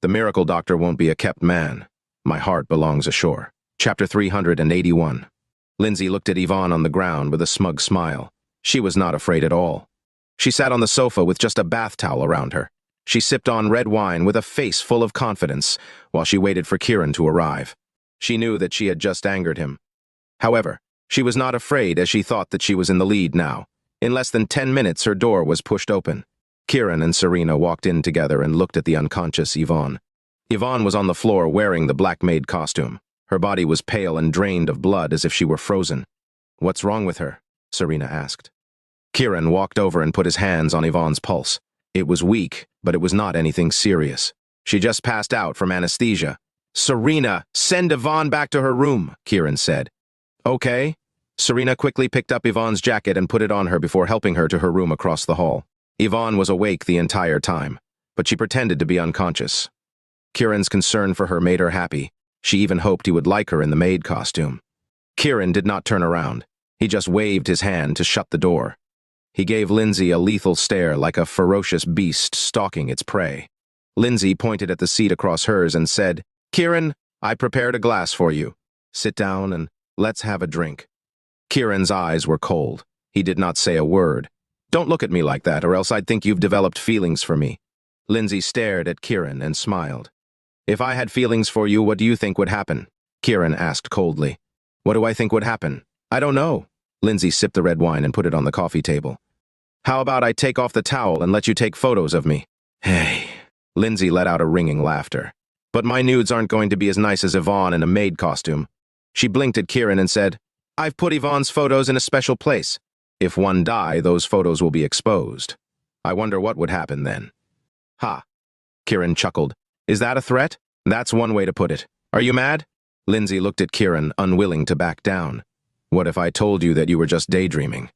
The miracle doctor won't be a kept man. My heart belongs ashore. Chapter 381. Lindsay looked at Yvonne on the ground with a smug smile. She was not afraid at all. She sat on the sofa with just a bath towel around her. She sipped on red wine with a face full of confidence while she waited for Kiran to arrive. She knew that she had just angered him. However, she was not afraid as she thought that she was in the lead now. In less than 10 minutes, her door was pushed open. Kiran and Serena walked in together and looked at the unconscious Yvonne. Yvonne was on the floor wearing the black maid costume. Her body was pale and drained of blood as if she were frozen. "What's wrong with her?" Serena asked. Kiran walked over and put his hands on Yvonne's pulse. It was weak, but it was not anything serious. She just passed out from anesthesia. "Serena, send Yvonne back to her room," Kiran said. "Okay." Serena quickly picked up Yvonne's jacket and put it on her before helping her to her room across the hall. Yvonne was awake the entire time, but she pretended to be unconscious. Kiran's concern for her made her happy. She even hoped he would like her in the maid costume. Kiran did not turn around. He just waved his hand to shut the door. He gave Lindsay a lethal stare like a ferocious beast stalking its prey. Lindsay pointed at the seat across hers and said, "Kiran, I prepared a glass for you. Sit down and let's have a drink." Kiran's eyes were cold. He did not say a word. "Don't look at me like that, or else I'd think you've developed feelings for me." Lindsay stared at Kiran and smiled. "If I had feelings for you, what do you think would happen?" Kiran asked coldly. "What do I think would happen? I don't know." Lindsay sipped the red wine and put it on the coffee table. "How about I take off the towel and let you take photos of me?" "Hey." Lindsay let out a ringing laughter. "But my nudes aren't going to be as nice as Yvonne in a maid costume." She blinked at Kiran and said, "I've put Yvonne's photos in a special place. If one die, those photos will be exposed. I wonder what would happen then." "Ha." Kiran chuckled. "Is that a threat? That's one way to put it. Are you mad?" Lindsay looked at Kiran, unwilling to back down. "What if I told you that you were just daydreaming?"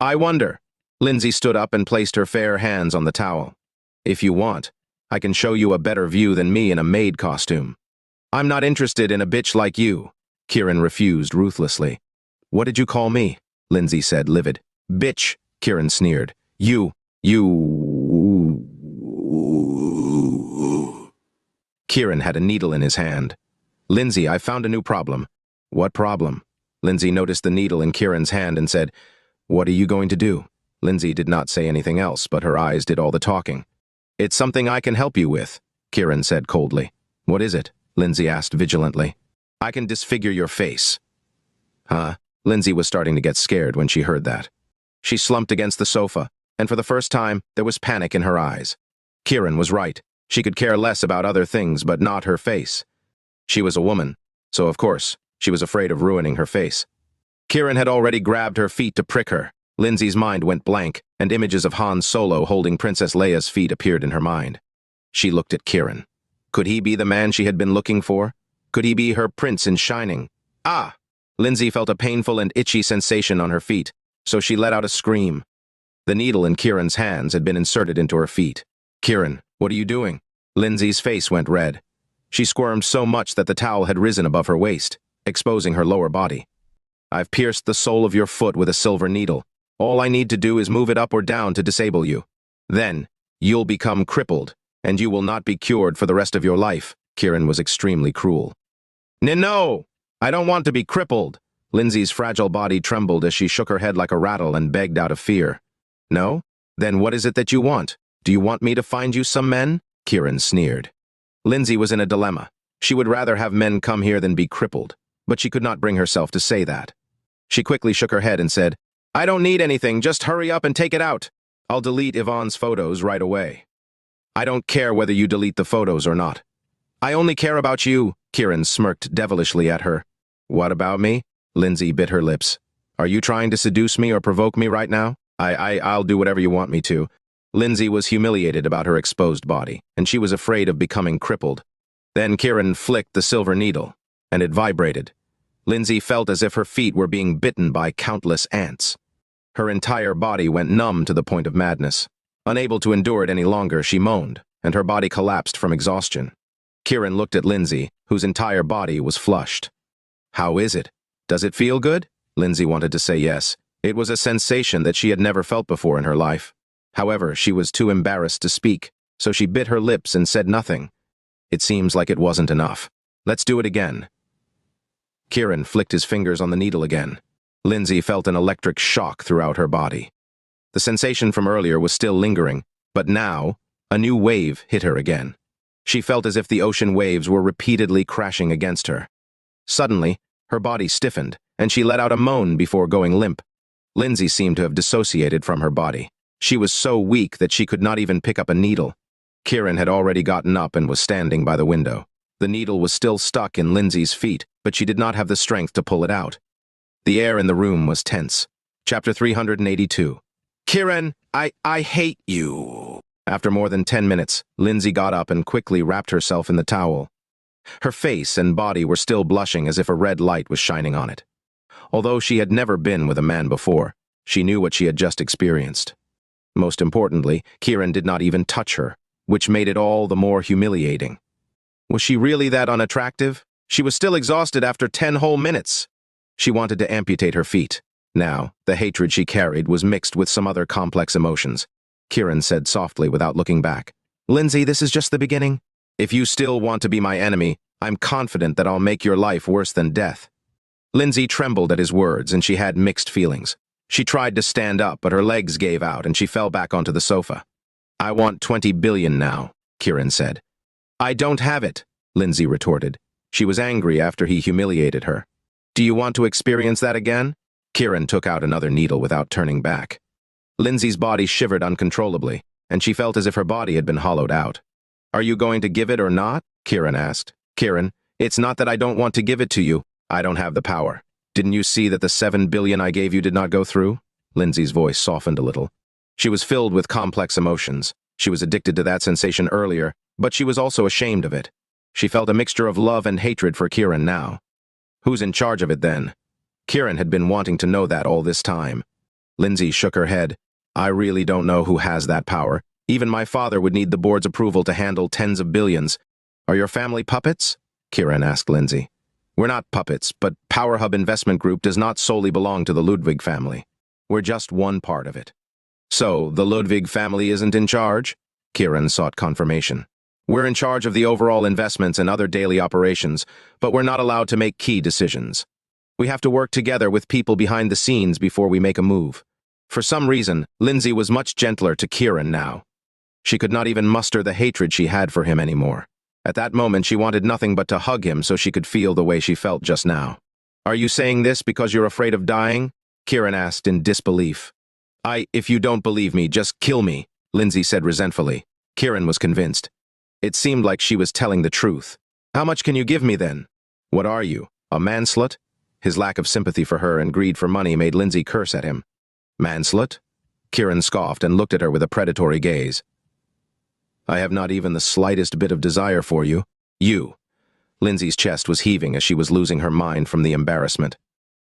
"I wonder." Lindsay stood up and placed her fair hands on the towel. "If you want, I can show you a better view than me in a maid costume." "I'm not interested in a bitch like you." Kiran refused ruthlessly. "What did you call me?" Lindsay said, livid. "Bitch," Kiran sneered. You. Kiran had a needle in his hand. "Lindsay, I found a new problem." "What problem?" Lindsay noticed the needle in Kiran's hand and said, "What are you going to do?" Lindsay did not say anything else, but her eyes did all the talking. "It's something I can help you with," Kiran said coldly. "What is it?" Lindsay asked vigilantly. "I can disfigure your face." "Huh?" Lindsay was starting to get scared when she heard that. She slumped against the sofa, and for the first time, there was panic in her eyes. Kiran was right. She could care less about other things, but not her face. She was a woman, so of course, she was afraid of ruining her face. Kiran had already grabbed her feet to prick her. Lindsay's mind went blank, and images of Han Solo holding Princess Leia's feet appeared in her mind. She looked at Kiran. Could he be the man she had been looking for? Could he be her prince in shining? "Ah!" Lindsay felt a painful and itchy sensation on her feet, so she let out a scream. The needle in Kiran's hands had been inserted into her feet. "Kiran, what are you doing?" Lindsay's face went red. She squirmed so much that the towel had risen above her waist, exposing her lower body. "I've pierced the sole of your foot with a silver needle. All I need to do is move it up or down to disable you. Then, you'll become crippled, and you will not be cured for the rest of your life." Kiran was extremely cruel. No! I don't want to be crippled." Lindsay's fragile body trembled as she shook her head like a rattle and begged out of fear. "No? Then what is it that you want? Do you want me to find you some men?" Kiran sneered. Lindsay was in a dilemma. She would rather have men come here than be crippled, but she could not bring herself to say that. She quickly shook her head and said, "I don't need anything, just hurry up and take it out. I'll delete Yvonne's photos right away." "I don't care whether you delete the photos or not. I only care about you." Kiran smirked devilishly at her. "What about me?" Lindsay bit her lips. "Are you trying to seduce me or provoke me right now? I'll do whatever you want me to." Lindsay was humiliated about her exposed body, and she was afraid of becoming crippled. Then Kiran flicked the silver needle, and it vibrated. Lindsay felt as if her feet were being bitten by countless ants. Her entire body went numb to the point of madness. Unable to endure it any longer, she moaned, and her body collapsed from exhaustion. Kiran looked at Lindsay, whose entire body was flushed. "How is it? Does it feel good?" Lindsay wanted to say yes. It was a sensation that she had never felt before in her life. However, she was too embarrassed to speak, so she bit her lips and said nothing. It seems like it wasn't enough. Let's do it again. Kiran flicked his fingers on the needle again. Lindsay felt an electric shock throughout her body. The sensation from earlier was still lingering, but now, a new wave hit her again. She felt as if the ocean waves were repeatedly crashing against her. Suddenly, her body stiffened, and she let out a moan before going limp. Lindsay seemed to have dissociated from her body. She was so weak that she could not even pick up a needle. Kiran had already gotten up and was standing by the window. The needle was still stuck in Lindsay's feet, but she did not have the strength to pull it out. The air in the room was tense. Chapter 382. Kiran, I hate you. After more than 10 minutes, Lindsay got up and quickly wrapped herself in the towel. Her face and body were still blushing as if a red light was shining on it. Although she had never been with a man before, she knew what she had just experienced. Most importantly, Kiran did not even touch her, which made it all the more humiliating. Was she really that unattractive? She was still exhausted after 10 whole minutes. She wanted to amputate her feet. Now, the hatred she carried was mixed with some other complex emotions. Kiran said softly without looking back, "Lindsay, this is just the beginning. If you still want to be my enemy, I'm confident that I'll make your life worse than death." Lindsay trembled at his words, and she had mixed feelings. She tried to stand up, but her legs gave out, and she fell back onto the sofa. "I want 20 billion now," Kiran said. "I don't have it," Lindsay retorted. She was angry after he humiliated her. "Do you want to experience that again?" Kiran took out another needle without turning back. Lindsay's body shivered uncontrollably, and she felt as if her body had been hollowed out. "Are you going to give it or not?" Kiran asked. "Kiran, it's not that I don't want to give it to you. I don't have the power. Didn't you see that the 7 billion I gave you did not go through?" Lindsay's voice softened a little. She was filled with complex emotions. She was addicted to that sensation earlier, but she was also ashamed of it. She felt a mixture of love and hatred for Kiran now. Who's in charge of it then? Kiran had been wanting to know that all this time. Lindsay shook her head. "I really don't know who has that power. Even my father would need the board's approval to handle tens of billions. Are your family puppets?" Kiran asked Lindsay. "We're not puppets, but Power Hub Investment Group does not solely belong to the Ludwig family. We're just one part of it." "So, the Ludwig family isn't in charge?" Kiran sought confirmation. "We're in charge of the overall investments and other daily operations, but we're not allowed to make key decisions. We have to work together with people behind the scenes before we make a move." For some reason, Lindsay was much gentler to Kiran now. She could not even muster the hatred she had for him anymore. At that moment, she wanted nothing but to hug him so she could feel the way she felt just now. "Are you saying this because you're afraid of dying?" Kiran asked in disbelief. If you don't believe me, just kill me," Lindsay said resentfully. Kiran was convinced. It seemed like she was telling the truth. "How much can you give me then?" "What are you, a manslut?" His lack of sympathy for her and greed for money made Lindsay curse at him. "Manslut?" Kiran scoffed and looked at her with a predatory gaze. "I have not even the slightest bit of desire for you. You." Lindsay's chest was heaving as she was losing her mind from the embarrassment.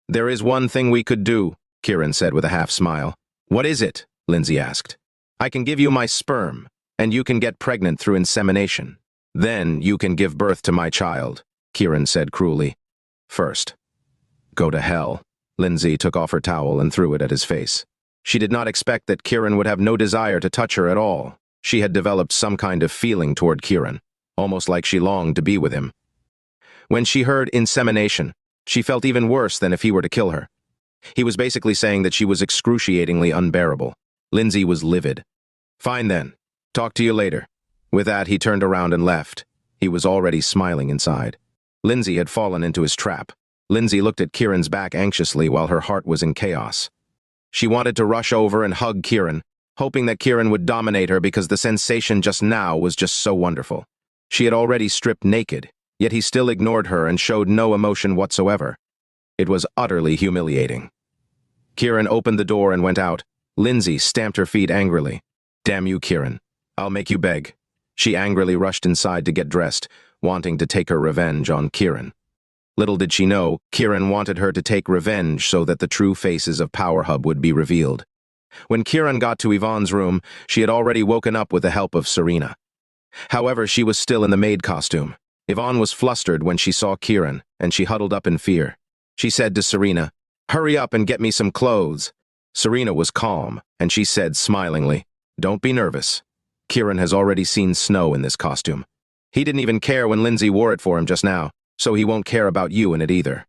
"There is one thing we could do," Kiran said with a half-smile. "What is it?" Lindsay asked. "I can give you my sperm, and you can get pregnant through insemination. Then you can give birth to my child," Kiran said cruelly. "First, go to hell." Lindsay took off her towel and threw it at his face. She did not expect that Kiran would have no desire to touch her at all. She had developed some kind of feeling toward Kiran, almost like she longed to be with him. When she heard insemination, she felt even worse than if he were to kill her. He was basically saying that she was excruciatingly unbearable. Lindsay was livid. "Fine then. Talk to you later." With that, he turned around and left. He was already smiling inside. Lindsay had fallen into his trap. Lindsay looked at Kiran's back anxiously while her heart was in chaos. She wanted to rush over and hug Kiran, hoping that Kiran would dominate her because the sensation just now was just so wonderful. She had already stripped naked, yet he still ignored her and showed no emotion whatsoever. It was utterly humiliating. Kiran opened the door and went out. Lindsay stamped her feet angrily. "Damn you, Kiran. I'll make you beg." She angrily rushed inside to get dressed, wanting to take her revenge on Kiran. Little did she know, Kiran wanted her to take revenge so that the true faces of Power Hub would be revealed. When Kiran got to Yvonne's room, she had already woken up with the help of Serena. However, she was still in the maid costume. Yvonne was flustered when she saw Kiran, and she huddled up in fear. She said to Serena, "Hurry up and get me some clothes." Serena was calm, and she said smilingly, "Don't be nervous. Kiran has already seen snow in this costume." He didn't even care when Lindsay wore it for him just now, so he won't care about you in it either.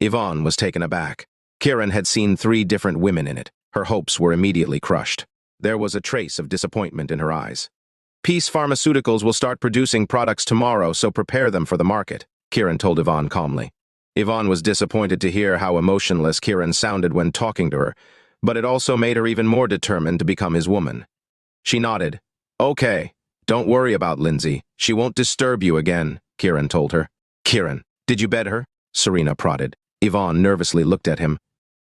Yvonne was taken aback. Kiran had seen 3 different women in it. Her hopes were immediately crushed. There was a trace of disappointment in her eyes. Peace Pharmaceuticals will start producing products tomorrow, so prepare them for the market, Kiran told Yvonne calmly. Yvonne was disappointed to hear how emotionless Kiran sounded when talking to her, but it also made her even more determined to become his woman. She nodded. Okay, don't worry about Lindsay. She won't disturb you again, Kiran told her. Kiran, did you bed her? Serena prodded. Yvonne nervously looked at him.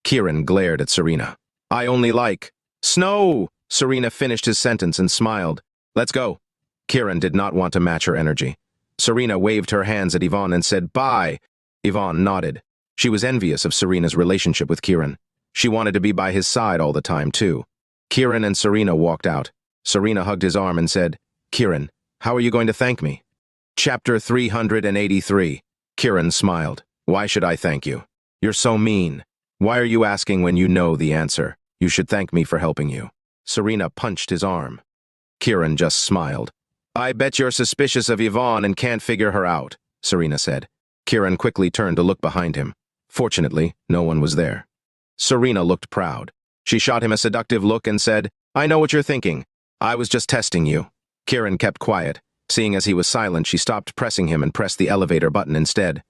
Kiran glared at Serena. I only like snow! Serena finished his sentence and smiled. Let's go. Kiran did not want to match her energy. Serena waved her hands at Yvonne and said, bye. Yvonne nodded. She was envious of Serena's relationship with Kiran. She wanted to be by his side all the time, too. Kiran and Serena walked out. Serena hugged his arm and said, Kiran, how are you going to thank me? Chapter 383. Kiran smiled. Why should I thank you? You're so mean. Why are you asking when you know the answer? You should thank me for helping you. Serena punched his arm. Kiran just smiled. I bet you're suspicious of Yvonne and can't figure her out, Serena said. Kiran quickly turned to look behind him. Fortunately, no one was there. Serena looked proud. She shot him a seductive look and said, I know what you're thinking. I was just testing you. Kiran kept quiet. Seeing as he was silent, she stopped pressing him and pressed the elevator button instead.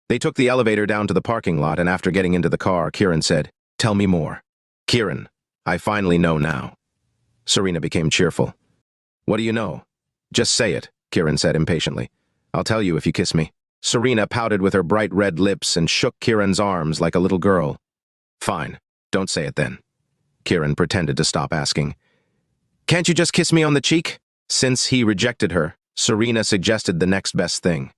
They took the elevator down to the parking lot, and after getting into the car, Kiran said, Tell me more. Kiran, I finally know now. Serena became cheerful. What do you know? Just say it, Kiran said impatiently. I'll tell you if you kiss me. Serena pouted with her bright red lips and shook Kiran's arms like a little girl. Fine, don't say it then. Kiran pretended to stop asking. Can't you just kiss me on the cheek? Since he rejected her, Serena suggested the next best thing.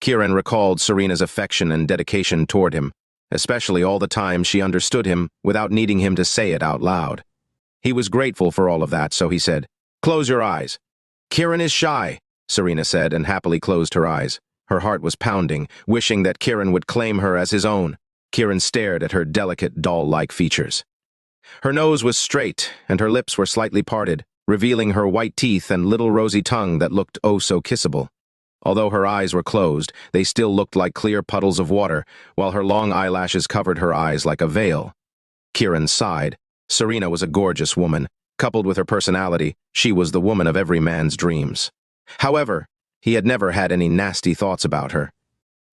Kiran recalled Serena's affection and dedication toward him, especially all the times she understood him without needing him to say it out loud. He was grateful for all of that, so he said, Close your eyes. Kiran is shy, Serena said, and happily closed her eyes. Her heart was pounding, wishing that Kiran would claim her as his own. Kiran stared at her delicate, doll-like features. Her nose was straight, and her lips were slightly parted, revealing her white teeth and little rosy tongue that looked oh so kissable. Although her eyes were closed, they still looked like clear puddles of water, while her long eyelashes covered her eyes like a veil. Kiran sighed. Serena was a gorgeous woman. Coupled with her personality, she was the woman of every man's dreams. However, he had never had any nasty thoughts about her.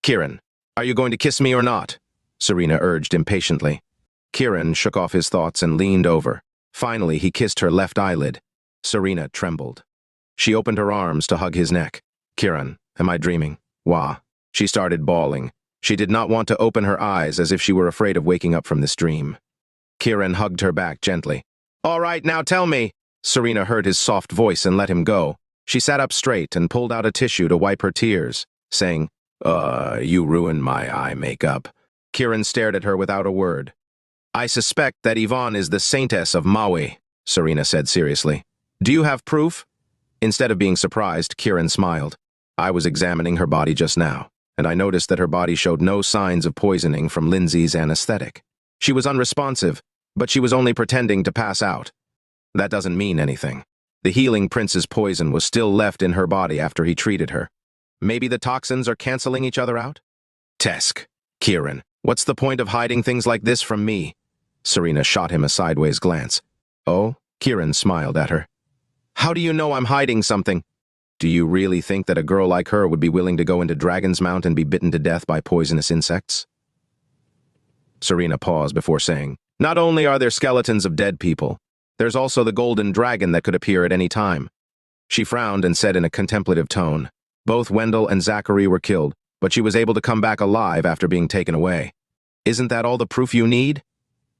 Kiran, are you going to kiss me or not? Serena urged impatiently. Kiran shook off his thoughts and leaned over. Finally, he kissed her left eyelid. Serena trembled. She opened her arms to hug his neck. Kiran, am I dreaming? Wah. She started bawling. She did not want to open her eyes as if she were afraid of waking up from this dream. Kiran hugged her back gently. All right, now tell me. Serena heard his soft voice and let him go. She sat up straight and pulled out a tissue to wipe her tears, saying, you ruined my eye makeup. Kiran stared at her without a word. I suspect that Yvonne is the saintess of Maui, Serena said seriously. Do you have proof? Instead of being surprised, Kiran smiled. I was examining her body just now, and I noticed that her body showed no signs of poisoning from Lindsay's anesthetic. She was unresponsive, but she was only pretending to pass out. That doesn't mean anything. The healing prince's poison was still left in her body after he treated her. Maybe the toxins are canceling each other out? Tesk. Kiran, what's the point of hiding things like this from me? Serena shot him a sideways glance. Oh? Kiran smiled at her. How do you know I'm hiding something? Do you really think that a girl like her would be willing to go into Dragon's Mount and be bitten to death by poisonous insects? Serena paused before saying, Not only are there skeletons of dead people, there's also the golden dragon that could appear at any time. She frowned and said in a contemplative tone, Both Wendell and Zachary were killed, but she was able to come back alive after being taken away. Isn't that all the proof you need?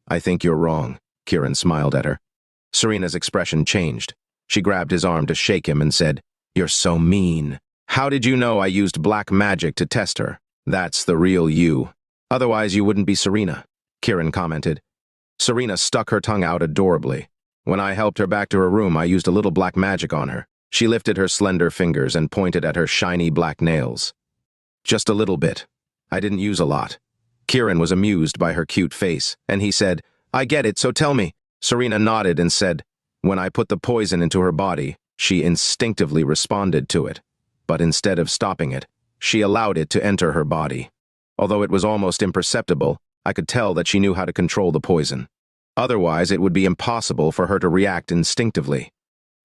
I think you're wrong, Kiran smiled at her. Serena's expression changed. She grabbed his arm to shake him and said, You're so mean. How did you know I used black magic to test her? That's the real you. Otherwise you wouldn't be Serena, Kiran commented. Serena stuck her tongue out adorably. When I helped her back to her room, I used a little black magic on her. She lifted her slender fingers and pointed at her shiny black nails. Just a little bit. I didn't use a lot. Kiran was amused by her cute face, and he said, I get it, so tell me. Serena nodded and said, When I put the poison into her body, she instinctively responded to it. but instead of stopping it, she allowed it to enter her body. Although it was almost imperceptible, I could tell that she knew how to control the poison. Otherwise, it would be impossible for her to react instinctively.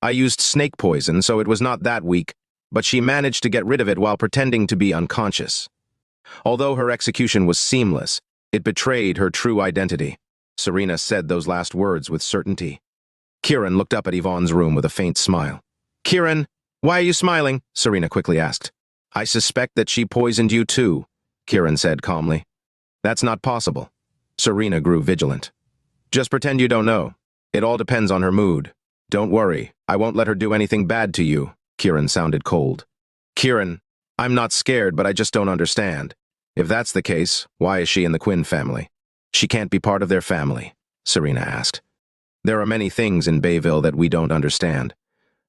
I used snake poison, so it was not that weak, but she managed to get rid of it while pretending to be unconscious. Although her execution was seamless, it betrayed her true identity. Serena said those last words with certainty. Kiran looked up at Yvonne's room with a faint smile. "Kiran, why are you smiling?" Serena quickly asked. "I suspect that she poisoned you too," Kiran said calmly. "That's not possible." Serena grew vigilant. "Just pretend you don't know. It all depends on her mood. Don't worry, I won't let her do anything bad to you." Kiran sounded cold. "Kiran, I'm not scared, but I just don't understand. If that's the case, why is she in the Quinn family?" "She can't be part of their family," Serena asked. "There are many things in Bayville that we don't understand.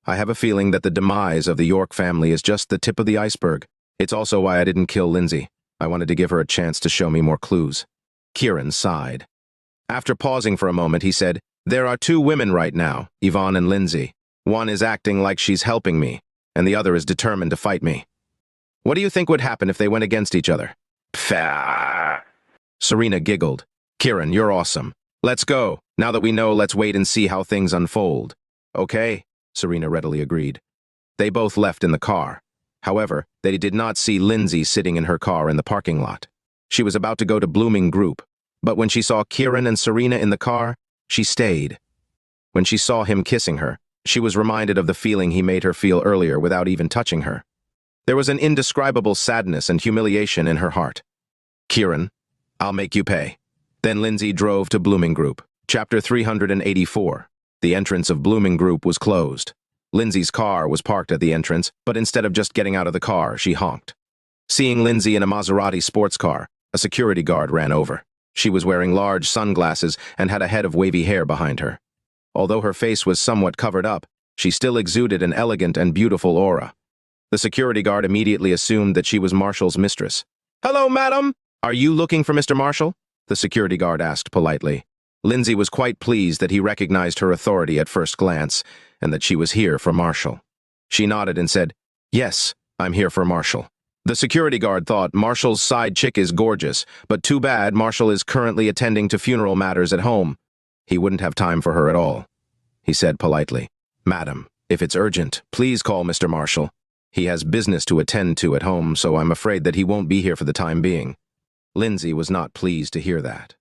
I have a feeling that the demise of the York family is just the tip of the iceberg. It's also why I didn't kill Lindsay. I wanted to give her a chance to show me more clues." Kiran sighed. After pausing for a moment, he said, "There are two women right now, Yvonne and Lindsay. One is acting like she's helping me, and the other is determined to fight me. What do you think would happen if they went against each other?" "Pfft." Serena giggled. "Kiran, you're awesome. Let's go. Now that we know, let's wait and see how things unfold." "Okay," Serena readily agreed. They both left in the car. However, they did not see Lindsay sitting in her car in the parking lot. She was about to go to Blooming Group, but when she saw Kiran and Serena in the car, she stayed. When she saw him kissing her, she was reminded of the feeling he made her feel earlier without even touching her. There was an indescribable sadness and humiliation in her heart. "Kiran, I'll make you pay." Then Lindsay drove to Blooming Group. Chapter 384. The entrance of Blooming Group was closed. Lindsay's car was parked at the entrance, but instead of just getting out of the car, she honked. Seeing Lindsay in a Maserati sports car, a security guard ran over. She was wearing large sunglasses and had a head of wavy hair behind her. Although her face was somewhat covered up, she still exuded an elegant and beautiful aura. The security guard immediately assumed that she was Marshall's mistress. "Hello, madam! Are you looking for Mr. Marshall?" the security guard asked politely. Lindsay was quite pleased that he recognized her authority at first glance, and that she was here for Marshall. She nodded and said, "Yes, I'm here for Marshall." The security guard thought, "Marshall's side chick is gorgeous, but too bad Marshall is currently attending to funeral matters at home. He wouldn't have time for her at all." He said politely, "Madam, if it's urgent, please call Mr. Marshall. He has business to attend to at home, so I'm afraid that he won't be here for the time being." Lindsay was not pleased to hear that.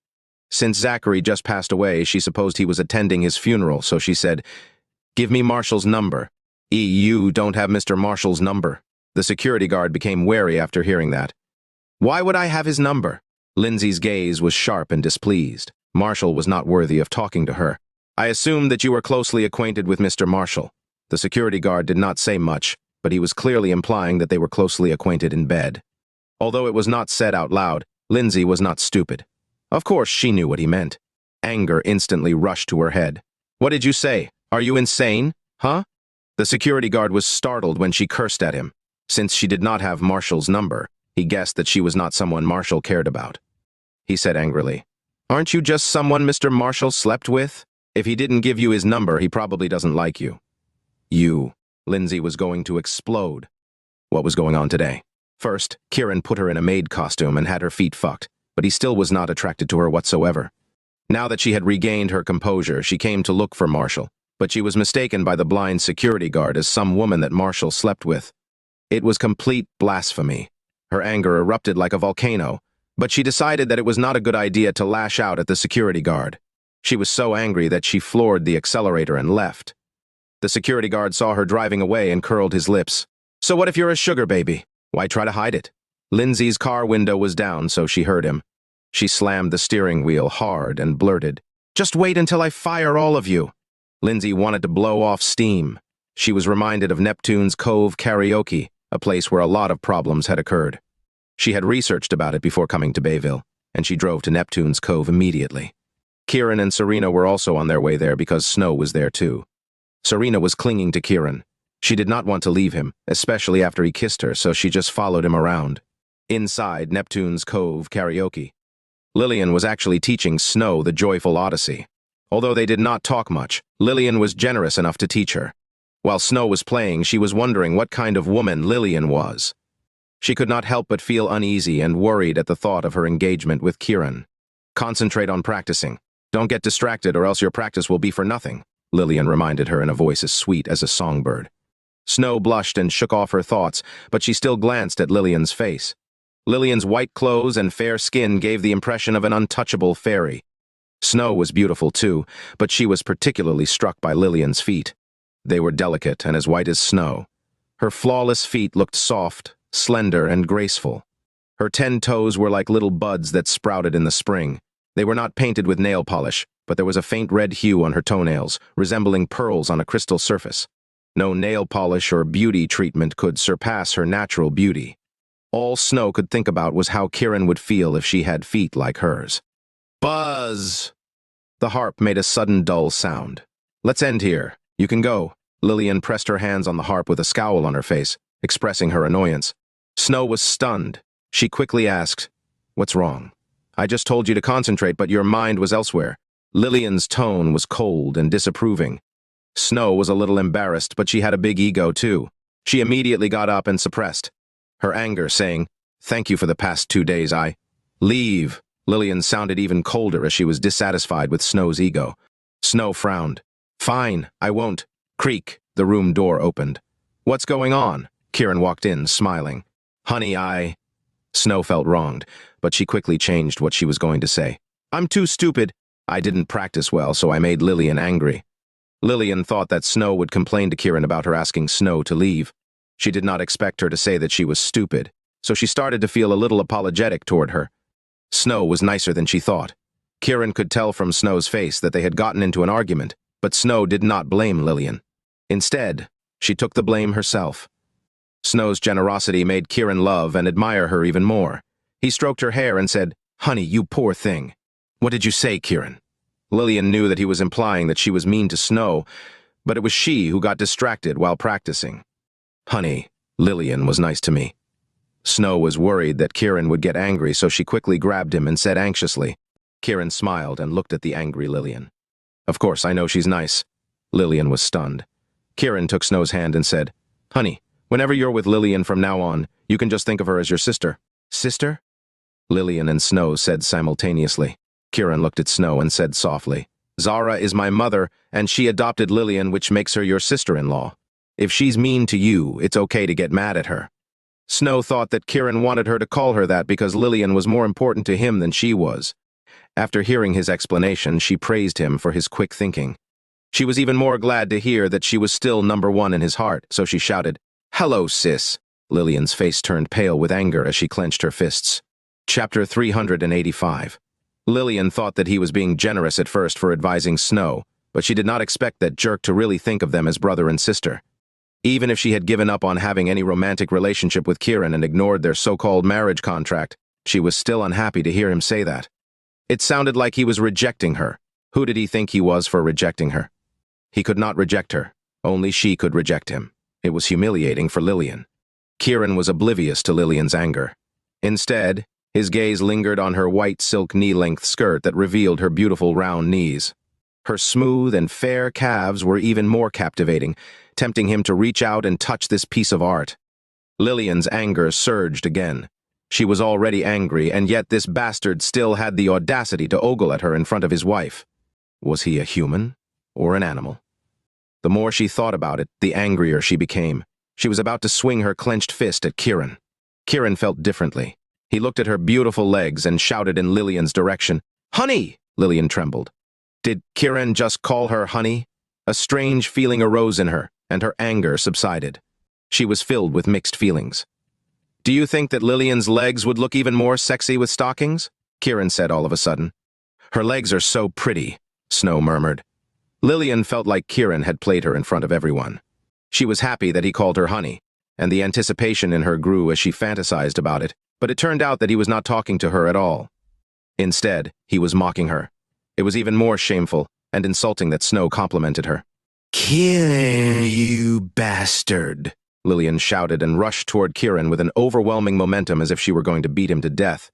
Since Zachary just passed away, she supposed he was attending his funeral, so she said, "Give me Marshall's number." "You don't have Mr. Marshall's number." The security guard became wary after hearing that. "Why would I have his number?" Lindsay's gaze was sharp and displeased. Marshall was not worthy of talking to her. "I assumed that you were closely acquainted with Mr. Marshall." The security guard did not say much, but he was clearly implying that they were closely acquainted in bed. Although it was not said out loud, Lindsay was not stupid. Of course she knew what he meant. Anger instantly rushed to her head. "What did you say? Are you insane? Huh?" The security guard was startled when she cursed at him. Since she did not have Marshall's number, he guessed that she was not someone Marshall cared about. He said angrily, "Aren't you just someone Mr. Marshall slept with? If he didn't give you his number, he probably doesn't like you." Lindsay was going to explode. What was going on today? First, Kiran put her in a maid costume and had her feet fucked, but he still was not attracted to her whatsoever. Now that she had regained her composure, she came to look for Marshall, but she was mistaken by the blind security guard as some woman that Marshall slept with. It was complete blasphemy. Her anger erupted like a volcano, but she decided that it was not a good idea to lash out at the security guard. She was so angry that she floored the accelerator and left. The security guard saw her driving away and curled his lips. "So what if you're a sugar baby? Why try to hide it?" Lindsay's car window was down, so she heard him. She slammed the steering wheel hard and blurted, "Just wait until I fire all of you." Lindsay wanted to blow off steam. She was reminded of Neptune's Cove karaoke, a place where a lot of problems had occurred. She had researched about it before coming to Bayville, and she drove to Neptune's Cove immediately. Kiran and Serena were also on their way there because Snow was there too. Serena was clinging to Kiran. She did not want to leave him, especially after he kissed her, so she just followed him around. Inside Neptune's Cove karaoke, Lilian was actually teaching Snow the joyful Odyssey. Although they did not talk much, Lilian was generous enough to teach her. While Snow was playing, she was wondering what kind of woman Lilian was. She could not help but feel uneasy and worried at the thought of her engagement with Kiran. "Concentrate on practicing. Don't get distracted or else your practice will be for nothing," Lilian reminded her in a voice as sweet as a songbird. Snow blushed and shook off her thoughts, but she still glanced at Lilian's face. Lilian's white clothes and fair skin gave the impression of an untouchable fairy. Snow was beautiful too, but she was particularly struck by Lilian's feet. They were delicate and as white as snow. Her flawless feet looked soft, slender, and graceful. Her 10 toes were like little buds that sprouted in the spring. They were not painted with nail polish, but there was a faint red hue on her toenails, resembling pearls on a crystal surface. No nail polish or beauty treatment could surpass her natural beauty. All Snow could think about was how Kiran would feel if she had feet like hers. Buzz! The harp made a sudden dull sound. "Let's end here. You can go." Lilian pressed her hands on the harp with a scowl on her face, expressing her annoyance. Snow was stunned. She quickly asked, "What's wrong?" "I just told you to concentrate, but your mind was elsewhere." Lilian's tone was cold and disapproving. Snow was a little embarrassed, but she had a big ego too. She immediately got up and suppressed her anger, saying, "Thank you for the past 2 days, Leave." Lilian sounded even colder as she was dissatisfied with Snow's ego. Snow frowned. "Fine, I won't." Creak, the room door opened. "What's going on?" Kiran walked in, smiling. "Honey, Snow felt wronged, but she quickly changed what she was going to say. "I'm too stupid. I didn't practice well, so I made Lilian angry." Lilian thought that Snow would complain to Kiran about her asking Snow to leave. She did not expect her to say that she was stupid, so she started to feel a little apologetic toward her. Snow was nicer than she thought. Kiran could tell from Snow's face that they had gotten into an argument, but Snow did not blame Lilian. Instead, she took the blame herself. Snow's generosity made Kiran love and admire her even more. He stroked her hair and said, "Honey, you poor thing." "What did you say, Kiran?" Lilian knew that he was implying that she was mean to Snow, but it was she who got distracted while practicing. "Honey, Lilian was nice to me." Snow was worried that Kiran would get angry, so she quickly grabbed him and said anxiously. Kiran smiled and looked at the angry Lilian. "Of course, I know she's nice." Lilian was stunned. Kiran took Snow's hand and said, "Honey, whenever you're with Lilian from now on, you can just think of her as your sister." "Sister?" Lilian and Snow said simultaneously. Kiran looked at Snow and said softly, "Zara is my mother, and she adopted Lilian, which makes her your sister-in-law. If she's mean to you, it's okay to get mad at her." Snow thought that Kiran wanted her to call her that because Lilian was more important to him than she was. After hearing his explanation, she praised him for his quick thinking. She was even more glad to hear that she was still number one in his heart, so she shouted, "Hello, sis." Lilian's face turned pale with anger as she clenched her fists. Chapter 385. Lilian thought that he was being generous at first for advising Snow, but she did not expect that jerk to really think of them as brother and sister. Even if she had given up on having any romantic relationship with Kiran and ignored their so-called marriage contract, she was still unhappy to hear him say that. It sounded like he was rejecting her. Who did he think he was for rejecting her? He could not reject her. Only she could reject him. It was humiliating for Lilian. Kiran was oblivious to Lilian's anger. Instead, his gaze lingered on her white silk knee-length skirt that revealed her beautiful round knees. Her smooth and fair calves were even more captivating, tempting him to reach out and touch this piece of art. Lilian's anger surged again. She was already angry, and yet this bastard still had the audacity to ogle at her in front of his wife. Was he a human or an animal? The more she thought about it, the angrier she became. She was about to swing her clenched fist at Kiran. Kiran felt differently. He looked at her beautiful legs and shouted in Lilian's direction, "Honey!" Lilian trembled. Did Kiran just call her honey? A strange feeling arose in her, and her anger subsided. She was filled with mixed feelings. "Do you think that Lilian's legs would look even more sexy with stockings?" Kiran said all of a sudden. "Her legs are so pretty," Snow murmured. Lilian felt like Kiran had played her in front of everyone. She was happy that he called her honey, and the anticipation in her grew as she fantasized about it, but it turned out that he was not talking to her at all. Instead, he was mocking her. It was even more shameful and insulting that Snow complimented her. "Kiran, you bastard!" Lilian shouted and rushed toward Kiran with an overwhelming momentum as if she were going to beat him to death.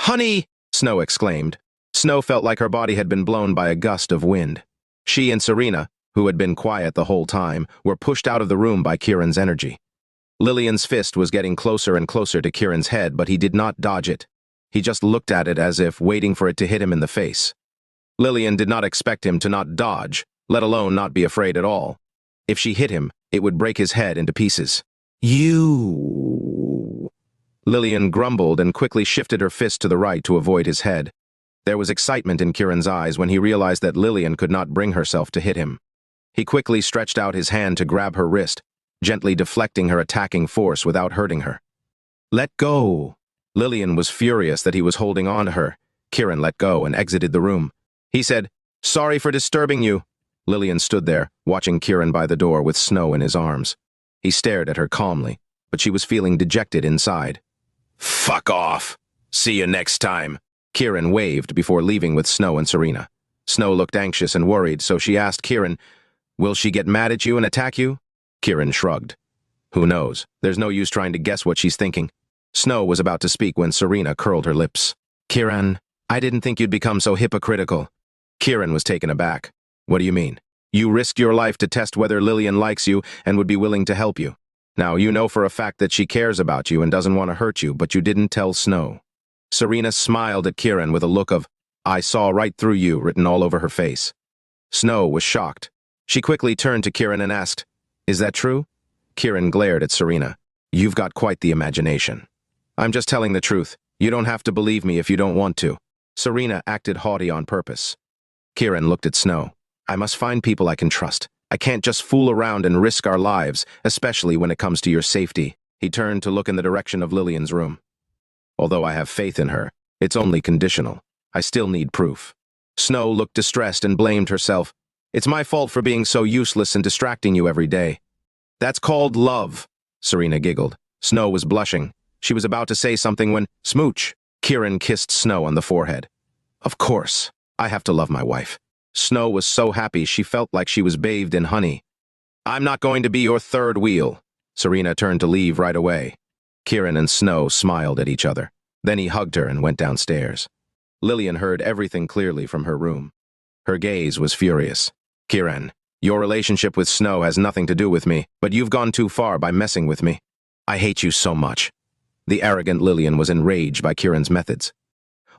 "Honey!" Snow exclaimed. Snow felt like her body had been blown by a gust of wind. She and Serena, who had been quiet the whole time, were pushed out of the room by Kiran's energy. Lilian's fist was getting closer and closer to Kiran's head, but he did not dodge it. He just looked at it as if waiting for it to hit him in the face. Lilian did not expect him to not dodge, let alone not be afraid at all. If she hit him, it would break his head into pieces. You... Lilian grumbled and quickly shifted her fist to the right to avoid his head. There was excitement in Kiran's eyes when he realized that Lilian could not bring herself to hit him. He quickly stretched out his hand to grab her wrist, gently deflecting her attacking force without hurting her. Let go! Lilian was furious that he was holding on to her. Kiran let go and exited the room. He said, "Sorry for disturbing you." Lilian stood there, watching Kiran by the door with Snow in his arms. He stared at her calmly, but she was feeling dejected inside. "Fuck off! See you next time!" Kiran waved before leaving with Snow and Serena. Snow looked anxious and worried, so she asked Kiran, "Will she get mad at you and attack you?" Kiran shrugged. "Who knows? There's no use trying to guess what she's thinking." Snow was about to speak when Serena curled her lips. "Kiran, I didn't think you'd become so hypocritical." Kiran was taken aback. "What do you mean? You risked your life to test whether Lilian likes you and would be willing to help you. Now, you know for a fact that she cares about you and doesn't want to hurt you, but you didn't tell Snow." Serena smiled at Kiran with a look of, "I saw right through you," written all over her face. Snow was shocked. She quickly turned to Kiran and asked, "Is that true?" Kiran glared at Serena. "You've got quite the imagination." "I'm just telling the truth. You don't have to believe me if you don't want to." Serena acted haughty on purpose. Kiran looked at Snow. "I must find people I can trust. I can't just fool around and risk our lives, especially when it comes to your safety." He turned to look in the direction of Lilian's room. "Although I have faith in her, it's only conditional. I still need proof." Snow looked distressed and blamed herself. "It's my fault for being so useless and distracting you every day." "That's called love," Serena giggled. Snow was blushing. She was about to say something when, smooch, Kiran kissed Snow on the forehead. "Of course, I have to love my wife." Snow was so happy she felt like she was bathed in honey. "I'm not going to be your third wheel." Serena turned to leave right away. Kiran and Snow smiled at each other. Then he hugged her and went downstairs. Lilian heard everything clearly from her room. Her gaze was furious. "Kiran, your relationship with Snow has nothing to do with me, but you've gone too far by messing with me. I hate you so much." The arrogant Lilian was enraged by Kiran's methods.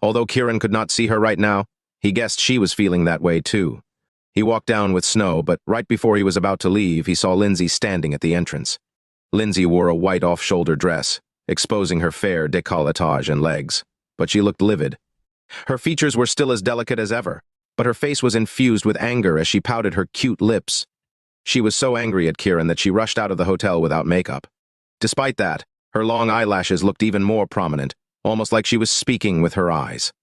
Although Kiran could not see her right now, he guessed she was feeling that way too. He walked down with Snow, but right before he was about to leave, he saw Lindsay standing at the entrance. Lindsay wore a white off-shoulder dress, exposing her fair décolletage and legs, but she looked livid. Her features were still as delicate as ever, but her face was infused with anger as she pouted her cute lips. She was so angry at Kiran that she rushed out of the hotel without makeup. Despite that, her long eyelashes looked even more prominent, almost like she was speaking with her eyes.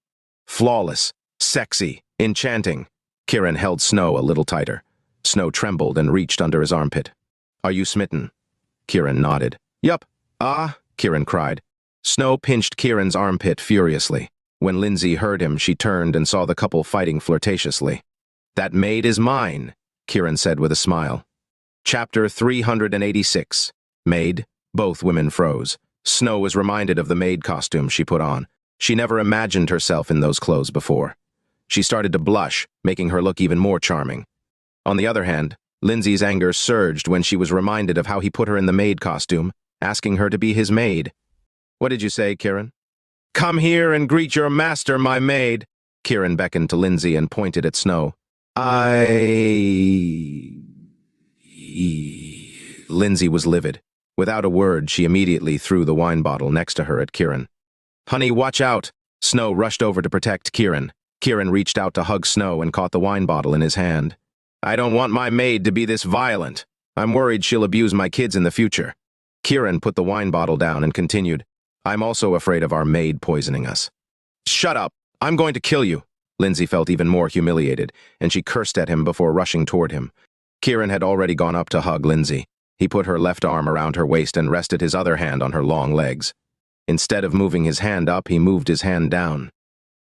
Flawless, sexy, enchanting. Kiran held Snow a little tighter. Snow trembled and reached under his armpit. "Are you smitten?" Kiran nodded. "Yup." "Ah," Kiran cried. Snow pinched Kiran's armpit furiously. When Lindsay heard him, she turned and saw the couple fighting flirtatiously. "That maid is mine," Kiran said with a smile. Chapter 386. Maid. Both women froze. Snow was reminded of the maid costume she put on. She never imagined herself in those clothes before. She started to blush, making her look even more charming. On the other hand, Lindsay's anger surged when she was reminded of how he put her in the maid costume, asking her to be his maid. "What did you say, Kiran?" "Come here and greet your master, my maid." Kiran beckoned to Lindsay and pointed at Snow. Lindsay was livid. Without a word, she immediately threw the wine bottle next to her at Kiran. "Honey, watch out!" Snow rushed over to protect Kiran. Kiran reached out to hug Snow and caught the wine bottle in his hand. "I don't want my maid to be this violent. I'm worried she'll abuse my kids in the future." Kiran put the wine bottle down and continued, "I'm also afraid of our maid poisoning us." "Shut up! I'm going to kill you!" Lindsay felt even more humiliated, and she cursed at him before rushing toward him. Kiran had already gone up to hug Lindsay. He put her left arm around her waist and rested his other hand on her long legs. Instead of moving his hand up, he moved his hand down.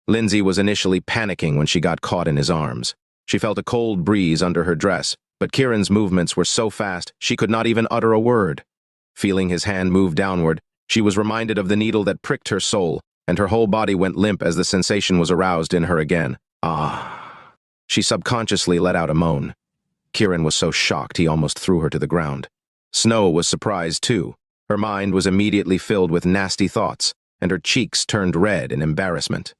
Lindsay was initially panicking when she got caught in his arms. She felt a cold breeze under her dress, but Kiran's movements were so fast she could not even utter a word. Feeling his hand move downward, she was reminded of the needle that pricked her soul, and her whole body went limp as the sensation was aroused in her again. Ah. She subconsciously let out a moan. Kiran was so shocked he almost threw her to the ground. Snow was surprised too. Her mind was immediately filled with nasty thoughts, and her cheeks turned red in embarrassment.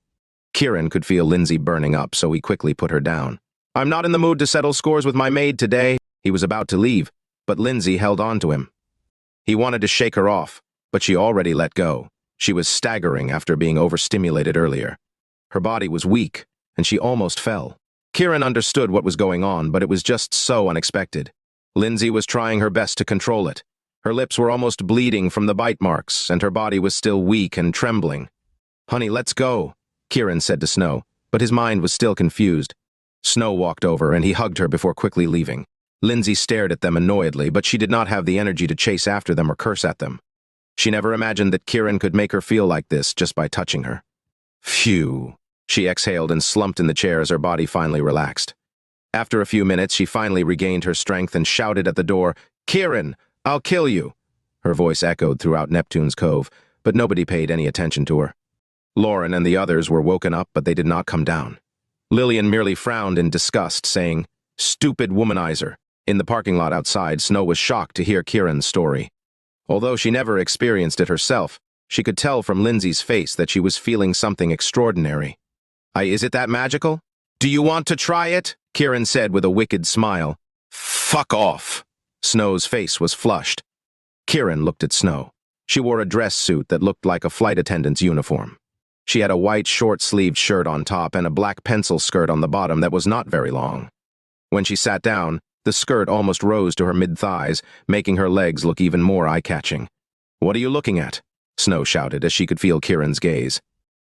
Kiran could feel Lindsay burning up, so he quickly put her down. "I'm not in the mood to settle scores with my maid today." He was about to leave, but Lindsay held on to him. He wanted to shake her off, but she already let go. She was staggering after being overstimulated earlier. Her body was weak, and she almost fell. Kiran understood what was going on, but it was just so unexpected. Lindsay was trying her best to control it. Her lips were almost bleeding from the bite marks, and her body was still weak and trembling. "Honey, let's go," Kiran said to Snow, but his mind was still confused. Snow walked over, and he hugged her before quickly leaving. Lindsay stared at them annoyedly, but she did not have the energy to chase after them or curse at them. She never imagined that Kiran could make her feel like this just by touching her. Phew. She exhaled and slumped in the chair as her body finally relaxed. After a few minutes, she finally regained her strength and shouted at the door, "Kiran, I'll kill you!" Her voice echoed throughout Neptune's Cove, but nobody paid any attention to her. Lauren and the others were woken up, but they did not come down. Lilian merely frowned in disgust, saying, "Stupid womanizer." In the parking lot outside, Snow was shocked to hear Kiran's story. Although she never experienced it herself, she could tell from Lindsay's face that she was feeling something extraordinary. Is it that magical? Do you want to try it?" Kiran said with a wicked smile. "Fuck off." Snow's face was flushed. Kiran looked at Snow. She wore a dress suit that looked like a flight attendant's uniform. She had a white short-sleeved shirt on top and a black pencil skirt on the bottom that was not very long. When she sat down, the skirt almost rose to her mid-thighs, making her legs look even more eye-catching. "What are you looking at?" Snow shouted as she could feel Kiran's gaze.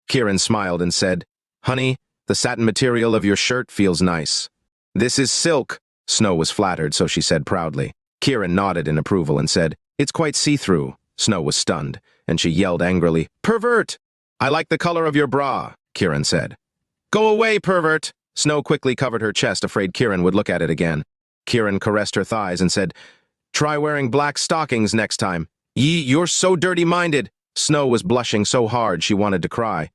Kiran smiled and said, "Honey, the satin material of your shirt feels nice." "This is silk." Snow was flattered, so she said proudly. Kiran nodded in approval and said, "It's quite see-through." Snow was stunned, and she yelled angrily, "Pervert!" "I like the color of your bra," Kiran said. "Go away, pervert!" Snow quickly covered her chest, afraid Kiran would look at it again. Kiran caressed her thighs and said, "Try wearing black stockings next time." You're so dirty-minded." Snow was blushing so hard she wanted to cry.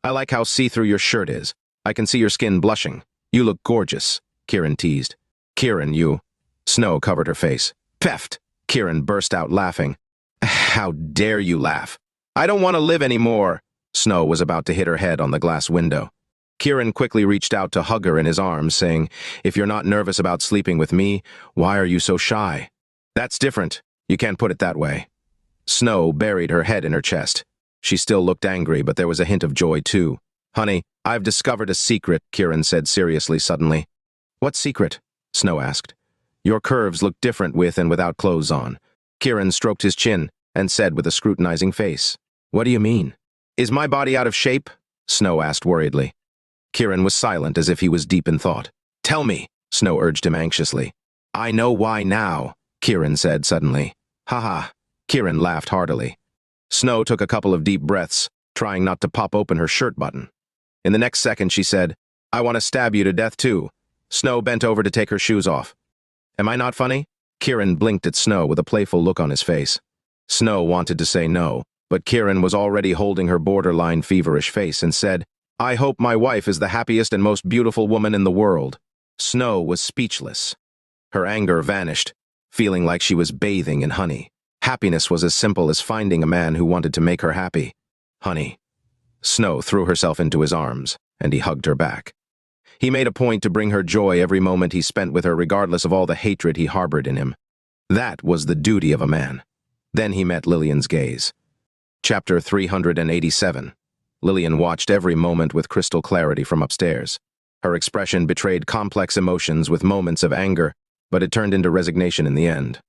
"I like how see-through your shirt is. I can see your skin blushing. You look gorgeous," Kiran teased. "Kiran, you..." Snow covered her face. "Peft!" Kiran burst out laughing. "How dare you laugh? I don't want to live anymore." Snow was about to hit her head on the glass window. Kiran quickly reached out to hug her in his arms, saying, "If you're not nervous about sleeping with me, why are you so shy?" "That's different. You can't put it that way." Snow buried her head in her chest. She still looked angry, but there was a hint of joy too. "Honey, I've discovered a secret," Kiran said seriously suddenly. "What secret?" Snow asked. "Your curves look different with and without clothes on." Kiran stroked his chin and said with a scrutinizing face, "What do you mean?" "Is my body out of shape?" Snow asked worriedly. Kiran was silent as if he was deep in thought. "Tell me," Snow urged him anxiously. "I know why now," Kiran said suddenly. "Ha." Kiran laughed heartily. Snow took a couple of deep breaths, trying not to pop open her shirt button. In the next second, she said, "I want to stab you to death too." Snow bent over to take her shoes off. "Am I not funny?" Kiran blinked at Snow with a playful look on his face. Snow wanted to say no, but Kiran was already holding her borderline feverish face and said, "I hope my wife is the happiest and most beautiful woman in the world." Snow was speechless. Her anger vanished, feeling like she was bathing in honey. Happiness was as simple as finding a man who wanted to make her happy. "Honey." Snow threw herself into his arms, and he hugged her back. He made a point to bring her joy every moment he spent with her, regardless of all the hatred he harbored in him. That was the duty of a man. Then he met Lilian's gaze. Chapter 387. Lilian watched every moment with crystal clarity from upstairs. Her expression betrayed complex emotions with moments of anger, but it turned into resignation in the end.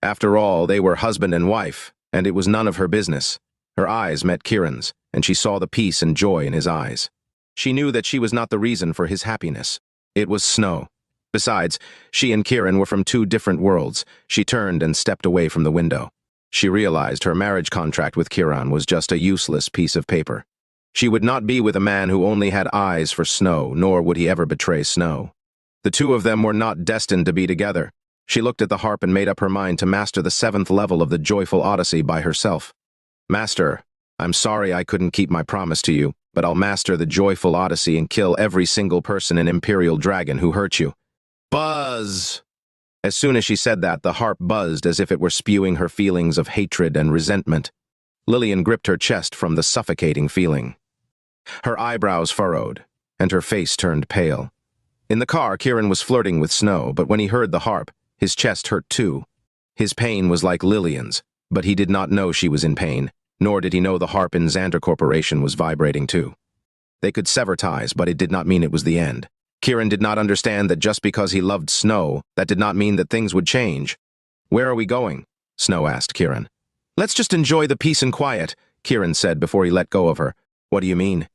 After all, they were husband and wife, and it was none of her business. Her eyes met Kiran's, and she saw the peace and joy in his eyes. She knew that she was not the reason for his happiness. It was Snow. Besides, she and Kiran were from two different worlds. She turned and stepped away from the window. She realized her marriage contract with Kiran was just a useless piece of paper. She would not be with a man who only had eyes for Snow, nor would he ever betray Snow. The two of them were not destined to be together. She looked at the harp and made up her mind to master the 7th level of the Joyful Odyssey by herself. "Master, I'm sorry I couldn't keep my promise to you, but I'll master the Joyful Odyssey and kill every single person in Imperial Dragon who hurt you." Buzz! As soon as she said that, the harp buzzed as if it were spewing her feelings of hatred and resentment. Lilian gripped her chest from the suffocating feeling. Her eyebrows furrowed, and her face turned pale. In the car, Kiran was flirting with Snow, but when he heard the harp, his chest hurt too. His pain was like Lilian's, but he did not know she was in pain, nor did he know the harp in Xander Corporation was vibrating too. They could sever ties, but it did not mean it was the end. Kiran did not understand that just because he loved Snow, that did not mean that things would change. "Where are we going?" Snow asked Kiran. "Let's just enjoy the peace and quiet," Kiran said before he let go of her. "What do you mean?"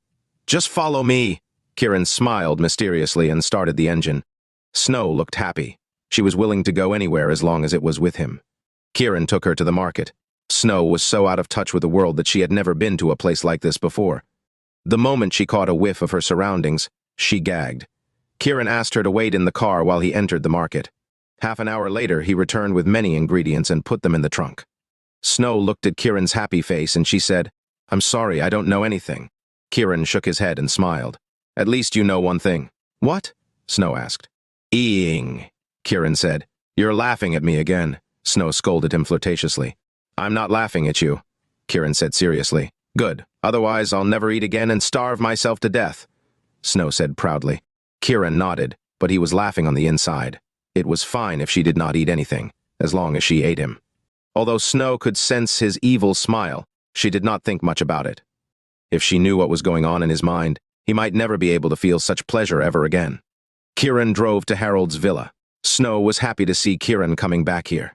"Just follow me." Kiran smiled mysteriously and started the engine. Snow looked happy. She was willing to go anywhere as long as it was with him. Kiran took her to the market. Snow was so out of touch with the world that she had never been to a place like this before. The moment she caught a whiff of her surroundings, she gagged. Kiran asked her to wait in the car while he entered the market. Half an hour later, he returned with many ingredients and put them in the trunk. Snow looked at Kiran's happy face and she said, "I'm sorry, I don't know anything." Kiran shook his head and smiled. "At least you know one thing." "What?" Snow asked. "Eeing," Kiran said. "You're laughing at me again," Snow scolded him flirtatiously. "I'm not laughing at you," Kiran said seriously. "Good, otherwise I'll never eat again and starve myself to death," Snow said proudly. Kiran nodded, but he was laughing on the inside. It was fine if she did not eat anything, as long as she ate him. Although Snow could sense his evil smile, she did not think much about it. If she knew what was going on in his mind, he might never be able to feel such pleasure ever again. Kiran drove to Harold's villa. Snow was happy to see Kiran coming back here.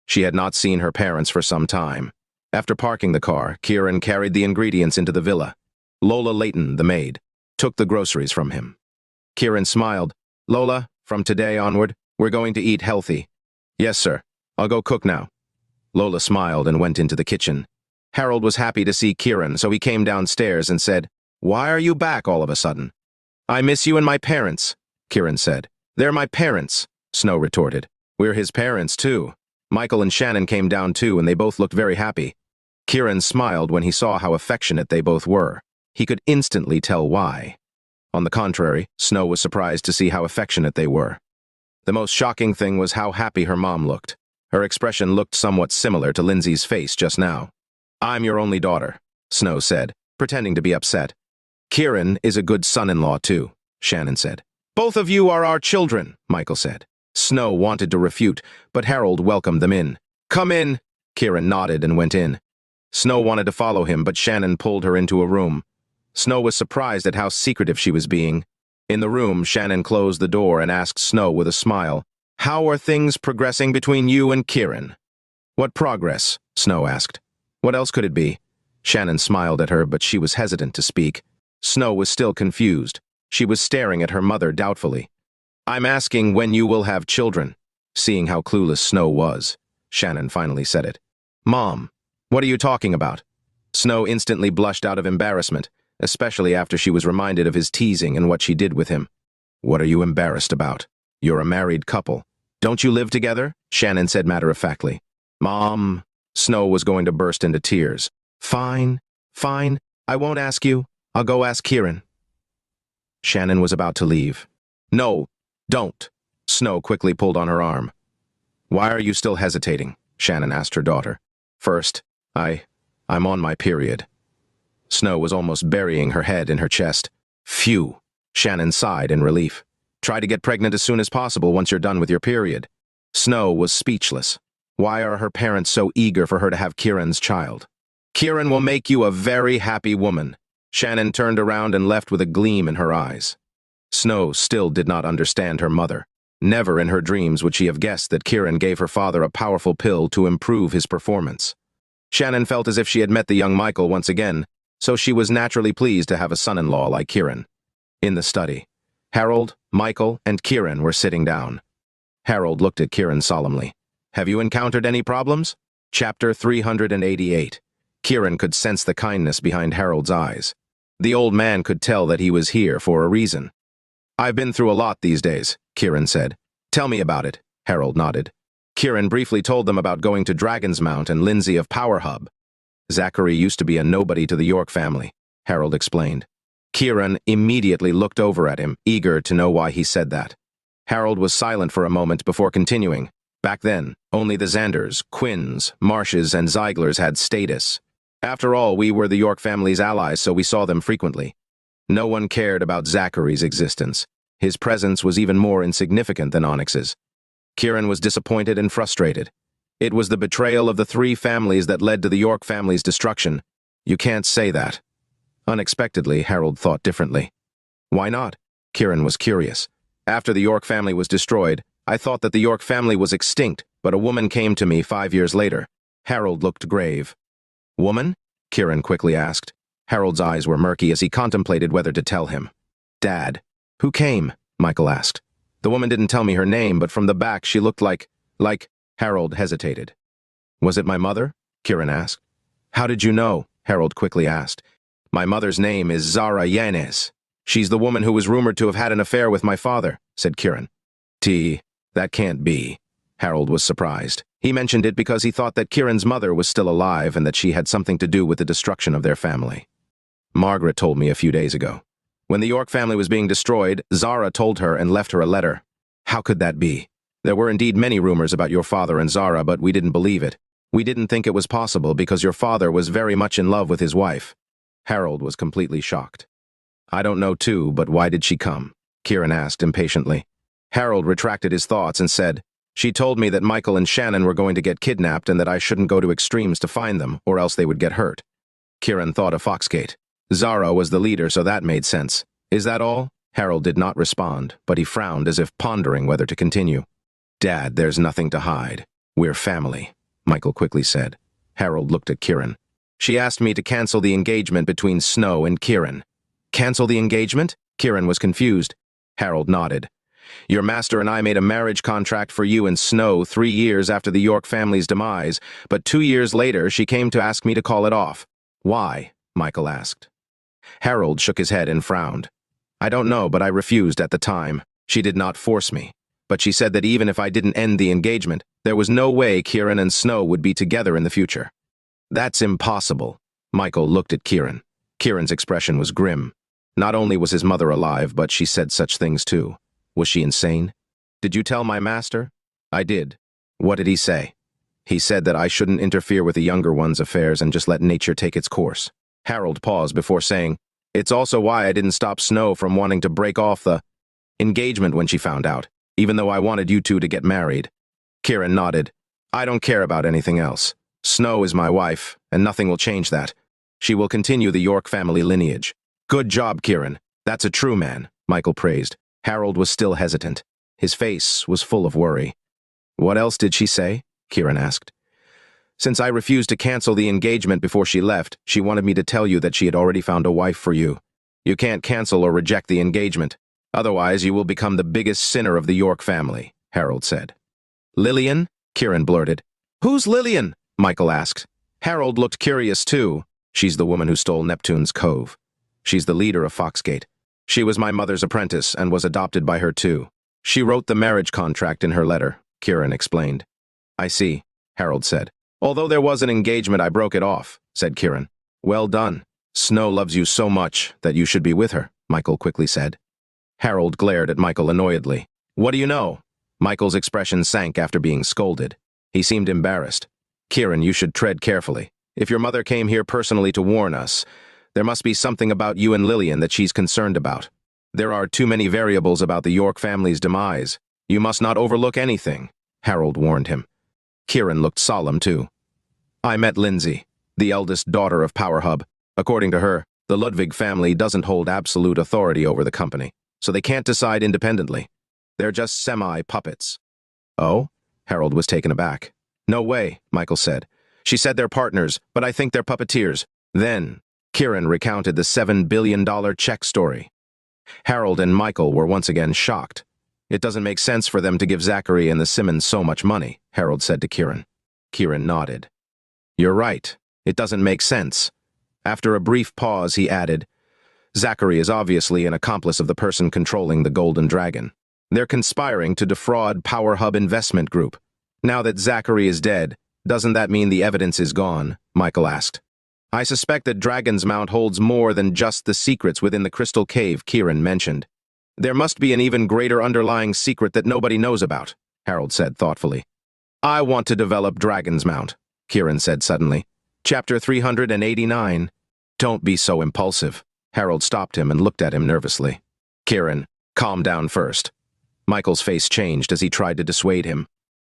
She had not seen her parents for some time. After parking the car, Kiran carried the ingredients into the villa. Lola Layton, the maid, took the groceries from him. Kiran smiled. "Lola, from today onward, we're going to eat healthy." "Yes, sir. I'll go cook now." Lola smiled and went into the kitchen. Harold was happy to see Kiran, so he came downstairs and said, "Why are you back all of a sudden?" "I miss you and my parents," Kiran said. "They're my parents," Snow retorted. "We're his parents, too." Michael and Shannon came down too, and they both looked very happy. Kiran smiled when he saw how affectionate they both were. He could instantly tell why. On the contrary, Snow was surprised to see how affectionate they were. The most shocking thing was how happy her mom looked. Her expression looked somewhat similar to Lindsay's face just now. "I'm your only daughter," Snow said, pretending to be upset. "Kiran is a good son-in-law too," Shannon said. "Both of you are our children," Michael said. Snow wanted to refute, but Harold welcomed them in. "Come in." Kiran nodded and went in. Snow wanted to follow him, but Shannon pulled her into a room. Snow was surprised at how secretive she was being. In the room, Shannon closed the door and asked Snow with a smile, "How are things progressing between you and Kiran?" "What progress?" Snow asked. "What else could it be?" Shannon smiled at her, but she was hesitant to speak. Snow was still confused. She was staring at her mother doubtfully. "I'm asking when you will have children." Seeing how clueless Snow was, Shannon finally said it. "Mom, what are you talking about?" Snow instantly blushed out of embarrassment, especially after she was reminded of his teasing and what she did with him. "What are you embarrassed about? You're a married couple. Don't you live together?" Shannon said matter-of-factly. "Mom," Snow was going to burst into tears. Fine. I won't ask you. I'll go ask Kiran." Shannon was about to leave. "No, don't." Snow quickly pulled on her arm. "Why are you still hesitating?" Shannon asked her daughter. "First, I'm on my period." Snow was almost burying her head in her chest. "Phew," Shannon sighed in relief. "Try to get pregnant as soon as possible once you're done with your period." Snow was speechless. Why are her parents so eager for her to have Kiran's child? "Kiran will make you a very happy woman." Shannon turned around and left with a gleam in her eyes. Snow still did not understand her mother. Never in her dreams would she have guessed that Kiran gave her father a powerful pill to improve his performance. Shannon felt as if she had met the young Michael once again, so she was naturally pleased to have a son-in-law like Kiran. In the study, Harold, Michael, and Kiran were sitting down. Harold looked at Kiran solemnly. "Have you encountered any problems?" Chapter 388. Kiran could sense the kindness behind Harold's eyes. The old man could tell that he was here for a reason. "I've been through a lot these days," Kiran said. "Tell me about it," Harold nodded. Kiran briefly told them about going to Dragon's Mount and Lindsay of Power Hub. "Zachary used to be a nobody to the York family," Harold explained. Kiran immediately looked over at him, eager to know why he said that. Harold was silent for a moment before continuing. Back then, only the Xanders, Quinns, Marshes, and Zeiglers had status. After all, we were the York family's allies, so we saw them frequently. No one cared about Zachary's existence. His presence was even more insignificant than Onyx's. Kiran was disappointed and frustrated. It was the betrayal of the three families that led to the York family's destruction. You can't say that. Unexpectedly, Harold thought differently. Why not? Kiran was curious. After the York family was destroyed, I thought that the York family was extinct, but a woman came to me 5 years later. Harold looked grave. Woman? Kiran quickly asked. Harold's eyes were murky as he contemplated whether to tell him. Dad. Who came? Michael asked. The woman didn't tell me her name, but from the back she looked like... Harold hesitated. Was it my mother? Kiran asked. How did you know? Harold quickly asked. My mother's name is Zara Yanez. She's the woman who was rumored to have had an affair with my father, said Kiran. That can't be. Harold was surprised. He mentioned it because he thought that Kiran's mother was still alive and that she had something to do with the destruction of their family. Margaret told me a few days ago. When the York family was being destroyed, Zara told her and left her a letter. How could that be? There were indeed many rumors about your father and Zara, but we didn't believe it. We didn't think it was possible because your father was very much in love with his wife. Harold was completely shocked. I don't know too, but why did she come? Kiran asked impatiently. Harold retracted his thoughts and said, She told me that Michael and Shannon were going to get kidnapped and that I shouldn't go to extremes to find them, or else they would get hurt. Kiran thought of Foxgate. Zara was the leader, so that made sense. Is that all? Harold did not respond, but he frowned as if pondering whether to continue. Dad, there's nothing to hide. We're family, Michael quickly said. Harold looked at Kiran. She asked me to cancel the engagement between Snow and Kiran. Cancel the engagement? Kiran was confused. Harold nodded. Your master and I made a marriage contract for you and Snow 3 years after the York family's demise, but 2 years later she came to ask me to call it off. Why? Michael asked. Harold shook his head and frowned. I don't know, but I refused at the time. She did not force me. But she said that even if I didn't end the engagement, there was no way Kiran and Snow would be together in the future. That's impossible. Michael looked at Kiran. Kiran's expression was grim. Not only was his mother alive, but she said such things too. Was she insane? Did you tell my master? I did. What did he say? He said that I shouldn't interfere with the younger one's affairs and just let nature take its course. Harold paused before saying, It's also why I didn't stop Snow from wanting to break off the engagement when she found out, even though I wanted you two to get married. Kiran nodded. I don't care about anything else. Snow is my wife, and nothing will change that. She will continue the York family lineage. Good job, Kiran. That's a true man, Michael praised. Harold was still hesitant. His face was full of worry. What else did she say? Kiran asked. Since I refused to cancel the engagement before she left, she wanted me to tell you that she had already found a wife for you. You can't cancel or reject the engagement. Otherwise, you will become the biggest sinner of the York family, Harold said. Lilian? Kiran blurted. Who's Lilian? Michael asked. Harold looked curious too. She's the woman who stole Neptune's Cove. She's the leader of Foxgate. She was my mother's apprentice and was adopted by her too. She wrote the marriage contract in her letter, Kiran explained. I see, Harold said. Although there was an engagement, I broke it off, said Kiran. Well done. Snow loves you so much that you should be with her, Michael quickly said. Harold glared at Michael annoyedly. What do you know? Michael's expression sank after being scolded. He seemed embarrassed. Kiran, you should tread carefully. If your mother came here personally to warn us, there must be something about you and Lilian that she's concerned about. There are too many variables about the York family's demise. You must not overlook anything, Harold warned him. Kiran looked solemn too. I met Lindsay, the eldest daughter of Power Hub. According to her, the Ludwig family doesn't hold absolute authority over the company, so they can't decide independently. They're just semi-puppets. Oh? Harold was taken aback. No way, Michael said. She said they're partners, but I think they're puppeteers. Then, Kiran recounted the $7 billion check story. Harold and Michael were once again shocked. It doesn't make sense for them to give Zachary and the Simmons so much money, Harold said to Kiran. Kiran nodded. You're right. It doesn't make sense. After a brief pause, he added, Zachary is obviously an accomplice of the person controlling the Golden Dragon. They're conspiring to defraud Power Hub Investment Group. Now that Zachary is dead, doesn't that mean the evidence is gone? Michael asked. I suspect that Dragon's Mount holds more than just the secrets within the crystal cave Kiran mentioned. There must be an even greater underlying secret that nobody knows about, Harold said thoughtfully. I want to develop Dragon's Mount, Kiran said suddenly. Chapter 389. Don't be so impulsive. Harold stopped him and looked at him nervously. Kiran, calm down first. Michael's face changed as he tried to dissuade him.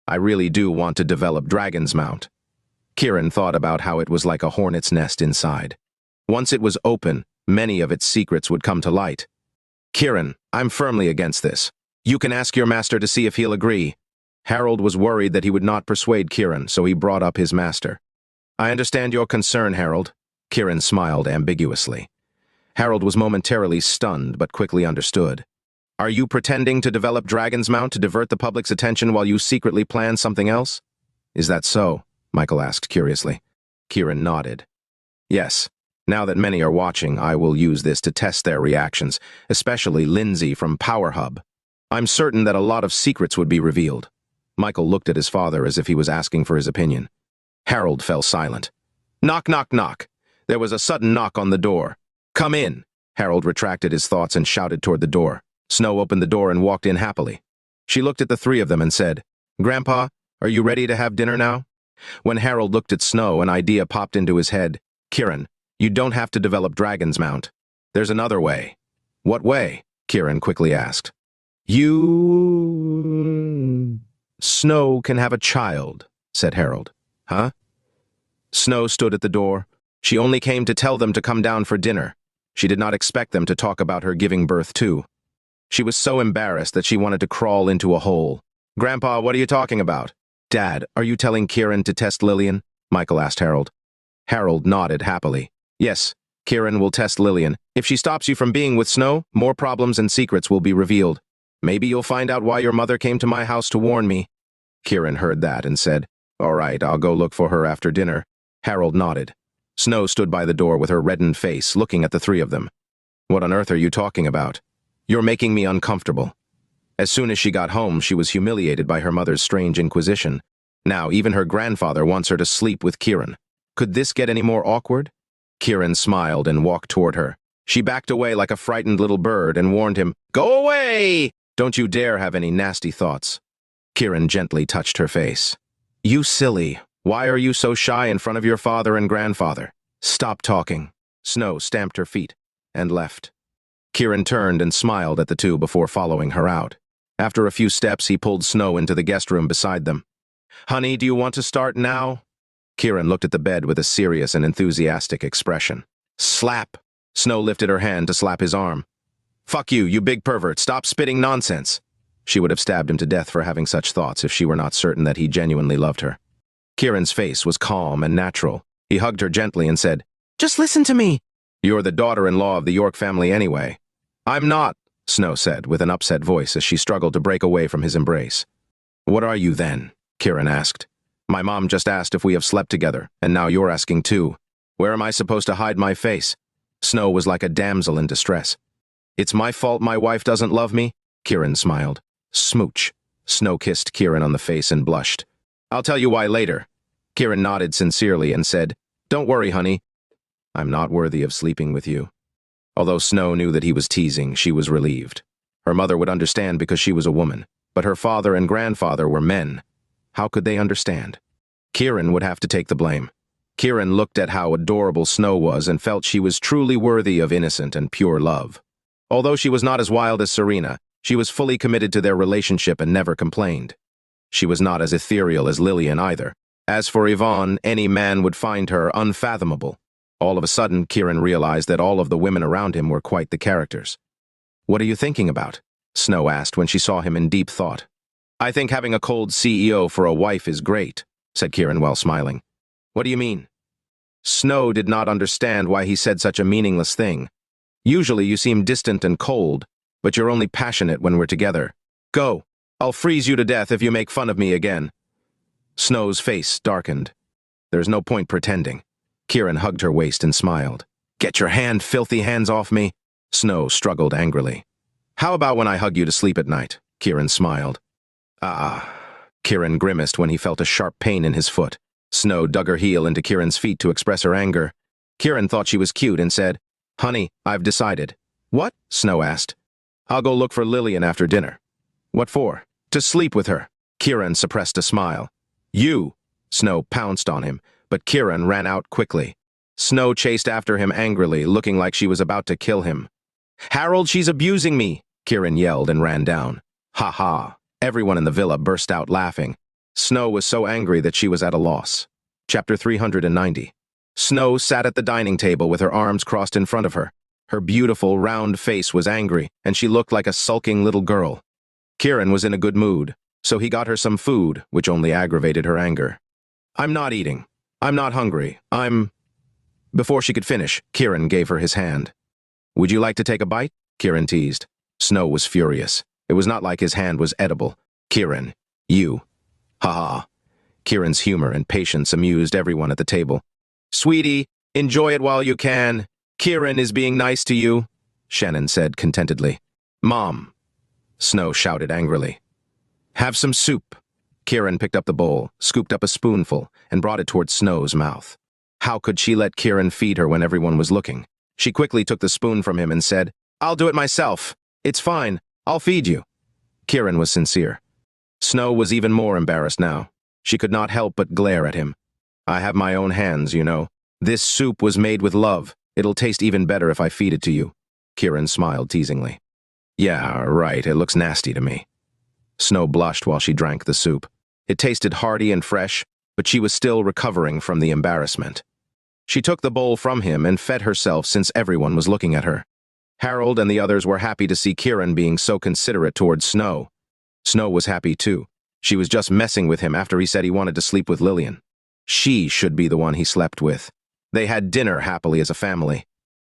I really do want to develop Dragon's Mount. Kiran thought about how it was like a hornet's nest inside. Once it was open, many of its secrets would come to light. Kiran, I'm firmly against this. You can ask your master to see if he'll agree. Harold was worried that he would not persuade Kiran, so he brought up his master. I understand your concern, Harold. Kiran smiled ambiguously. Harold was momentarily stunned, but quickly understood. Are you pretending to develop Dragon's Mount to divert the public's attention while you secretly plan something else? Is that so? Michael asked curiously. Kiran nodded. Yes. Now that many are watching, I will use this to test their reactions, especially Lindsay from Power Hub. I'm certain that a lot of secrets would be revealed. Michael looked at his father as if he was asking for his opinion. Harold fell silent. Knock, knock, knock. There was a sudden knock on the door. Come in. Harold retracted his thoughts and shouted toward the door. Snow opened the door and walked in happily. She looked at the three of them and said, Grandpa, are you ready to have dinner now? When Harold looked at Snow, an idea popped into his head. Kiran, you don't have to develop Dragon's Mount. There's another way. What way? Kiran quickly asked. Snow can have a child, said Harold. Huh? Snow stood at the door. She only came to tell them to come down for dinner. She did not expect them to talk about her giving birth too. She was so embarrassed that she wanted to crawl into a hole. Grandpa, what are you talking about? Dad, are you telling Kiran to test Lilian? Michael asked Harold. Harold nodded happily. Yes, Kiran will test Lilian. If she stops you from being with Snow, more problems and secrets will be revealed. Maybe you'll find out why your mother came to my house to warn me. Kiran heard that and said, All right, I'll go look for her after dinner. Harold nodded. Snow stood by the door with her reddened face, looking at the three of them. What on earth are you talking about? You're making me uncomfortable. As soon as she got home, she was humiliated by her mother's strange inquisition. Now, even her grandfather wants her to sleep with Kiran. Could this get any more awkward? Kiran smiled and walked toward her. She backed away like a frightened little bird and warned him, Go away! Don't you dare have any nasty thoughts. Kiran gently touched her face. You silly. Why are you so shy in front of your father and grandfather? Stop talking. Snow stamped her feet and left. Kiran turned and smiled at the two before following her out. After a few steps, he pulled Snow into the guest room beside them. Honey, do you want to start now? Kiran looked at the bed with a serious and enthusiastic expression. Slap! Snow lifted her hand to slap his arm. Fuck you, you big pervert. Stop spitting nonsense. She would have stabbed him to death for having such thoughts if she were not certain that he genuinely loved her. Kiran's face was calm and natural. He hugged her gently and said, Just listen to me. You're the daughter-in-law of the York family anyway. I'm not, Snow said with an upset voice as she struggled to break away from his embrace. What are you then? Kiran asked. My mom just asked if we have slept together, and now you're asking too. Where am I supposed to hide my face? Snow was like a damsel in distress. It's my fault my wife doesn't love me? Kiran smiled. Smooch. Snow kissed Kiran on the face and blushed. I'll tell you why later. Kiran nodded sincerely and said, Don't worry, honey. I'm not worthy of sleeping with you. Although Snow knew that he was teasing, she was relieved. Her mother would understand because she was a woman, but her father and grandfather were men. How could they understand? Kiran would have to take the blame. Kiran looked at how adorable Snow was and felt she was truly worthy of innocent and pure love. Although she was not as wild as Serena, she was fully committed to their relationship and never complained. She was not as ethereal as Lilian either. As for Yvonne, any man would find her unfathomable. All of a sudden, Kiran realized that all of the women around him were quite the characters. What are you thinking about? Snow asked when she saw him in deep thought. I think having a cold CEO for a wife is great, said Kiran while smiling. What do you mean? Snow did not understand why he said such a meaningless thing. Usually you seem distant and cold, but you're only passionate when we're together. Go. I'll freeze you to death if you make fun of me again. Snow's face darkened. There's no point pretending. Kiran hugged her waist and smiled. Get your filthy hands off me. Snow struggled angrily. How about when I hug you to sleep at night? Kiran smiled. Kiran grimaced when he felt a sharp pain in his foot. Snow dug her heel into Kiran's feet to express her anger. Kiran thought she was cute and said, Honey, I've decided. What? Snow asked. I'll go look for Lilian after dinner. What for? To sleep with her. Kiran suppressed a smile. You! Snow pounced on him, but Kiran ran out quickly. Snow chased after him angrily, looking like she was about to kill him. Harold, she's abusing me! Kiran yelled and ran down. Ha ha! Everyone in the villa burst out laughing. Snow was so angry that she was at a loss. Chapter 390. Snow sat at the dining table with her arms crossed in front of her. Her beautiful, round face was angry, and she looked like a sulking little girl. Kiran was in a good mood, so he got her some food, which only aggravated her anger. I'm not eating. I'm not hungry. Before she could finish, Kiran gave her his hand. Would you like to take a bite? Kiran teased. Snow was furious. It was not like his hand was edible. Kiran, you. Ha ha. Kiran's humor and patience amused everyone at the table. Sweetie, enjoy it while you can. Kiran is being nice to you, Shannon said contentedly. Mom, Snow shouted angrily. Have some soup. Kiran picked up the bowl, scooped up a spoonful, and brought it towards Snow's mouth. How could she let Kiran feed her when everyone was looking? She quickly took the spoon from him and said, I'll do it myself. It's fine. I'll feed you. Kiran was sincere. Snow was even more embarrassed now. She could not help but glare at him. I have my own hands, you know. This soup was made with love. It'll taste even better if I feed it to you. Kiran smiled teasingly. Yeah, right, it looks nasty to me. Snow blushed while she drank the soup. It tasted hearty and fresh, but she was still recovering from the embarrassment. She took the bowl from him and fed herself since everyone was looking at her. Harold and the others were happy to see Kiran being so considerate towards Snow. Snow was happy too. She was just messing with him after he said he wanted to sleep with Lilian. She should be the one he slept with. They had dinner happily as a family.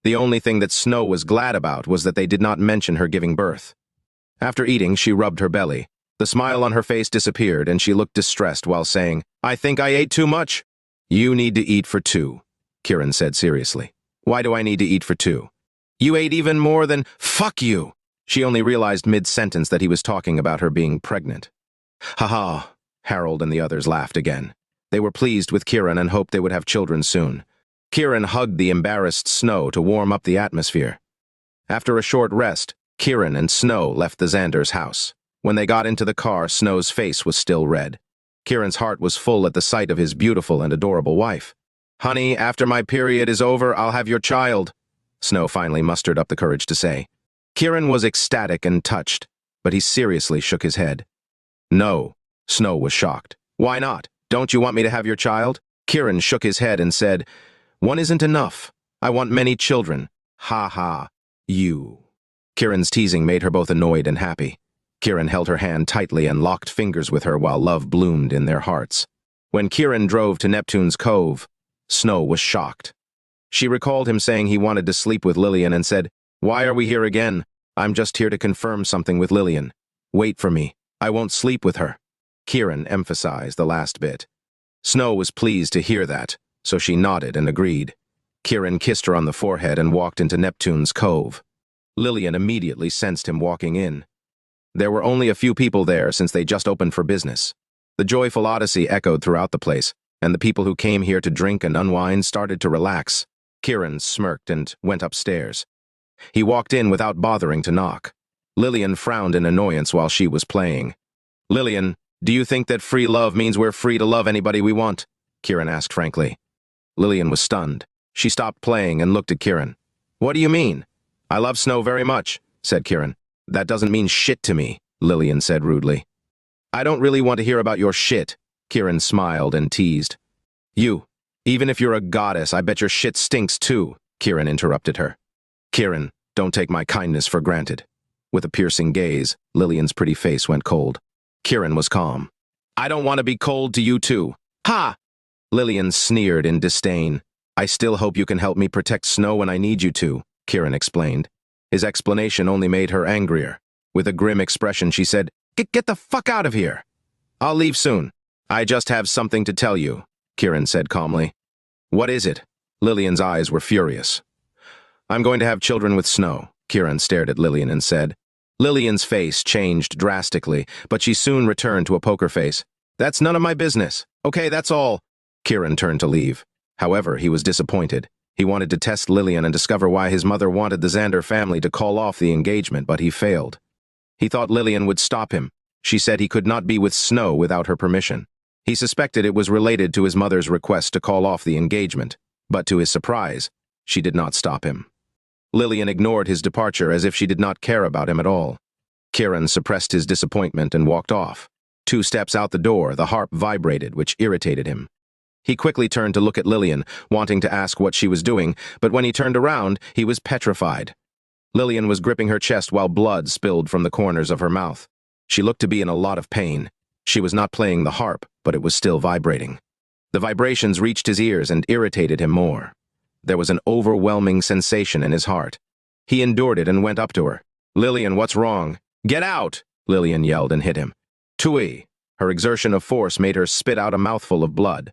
The only thing that Snow was glad about was that they did not mention her giving birth. After eating, she rubbed her belly. The smile on her face disappeared, and she looked distressed while saying, I think I ate too much. You need to eat for two, Kiran said seriously. Why do I need to eat for two? You ate even more than, fuck you. She only realized mid-sentence that he was talking about her being pregnant. Ha-ha, Harold and the others laughed again. They were pleased with Kiran and hoped they would have children soon. Kiran hugged the embarrassed Snow to warm up the atmosphere. After a short rest, Kiran and Snow left the Xander's house. When they got into the car, Snow's face was still red. Kiran's heart was full at the sight of his beautiful and adorable wife. Honey, after my period is over, I'll have your child, Snow finally mustered up the courage to say. Kiran was ecstatic and touched, but he seriously shook his head. No, Snow was shocked. Why not? Don't you want me to have your child? Kiran shook his head and said, One isn't enough. I want many children. Ha ha, you. Kiran's teasing made her both annoyed and happy. Kiran held her hand tightly and locked fingers with her while love bloomed in their hearts. When Kiran drove to Neptune's Cove, Snow was shocked. She recalled him saying he wanted to sleep with Lilian and said, Why are we here again? I'm just here to confirm something with Lilian. Wait for me. I won't sleep with her. Kiran emphasized the last bit. Snow was pleased to hear that, so she nodded and agreed. Kiran kissed her on the forehead and walked into Neptune's Cove. Lilian immediately sensed him walking in. There were only a few people there since they just opened for business. The joyful odyssey echoed throughout the place, and the people who came here to drink and unwind started to relax. Kiran smirked and went upstairs. He walked in without bothering to knock. Lilian frowned in annoyance while she was playing. Lilian, do you think that free love means we're free to love anybody we want? Kiran asked frankly. Lilian was stunned. She stopped playing and looked at Kiran. What do you mean? I love Snow very much, said Kiran. That doesn't mean shit to me, Lilian said rudely. I don't really want to hear about your shit, Kiran smiled and teased. You, even if you're a goddess, I bet your shit stinks too, Kiran interrupted her. Kiran, don't take my kindness for granted. With a piercing gaze, Lilian's pretty face went cold. Kiran was calm. I don't want to be cold to you too. Ha! Lilian sneered in disdain. I still hope you can help me protect Snow when I need you to, Kiran explained. His explanation only made her angrier. With a grim expression, she said, Get the fuck out of here. I'll leave soon. I just have something to tell you, Kiran said calmly. What is it? Lilian's eyes were furious. I'm going to have children with Snow, Kiran stared at Lilian and said. Lilian's face changed drastically, but she soon returned to a poker face. That's none of my business. Okay, that's all. Kiran turned to leave. However, he was disappointed. He wanted to test Lilian and discover why his mother wanted the Xander family to call off the engagement, but he failed. He thought Lilian would stop him. She said he could not be with Snow without her permission. He suspected it was related to his mother's request to call off the engagement, but to his surprise, she did not stop him. Lilian ignored his departure as if she did not care about him at all. Kiran suppressed his disappointment and walked off. 2 steps out the door, the harp vibrated, which irritated him. He quickly turned to look at Lilian, wanting to ask what she was doing, but when he turned around, he was petrified. Lilian was gripping her chest while blood spilled from the corners of her mouth. She looked to be in a lot of pain. She was not playing the harp, but it was still vibrating. The vibrations reached his ears and irritated him more. There was an overwhelming sensation in his heart. He endured it and went up to her. "Lilian, what's wrong?" "Get out!" Lilian yelled and hit him. Tui! Her exertion of force made her spit out a mouthful of blood.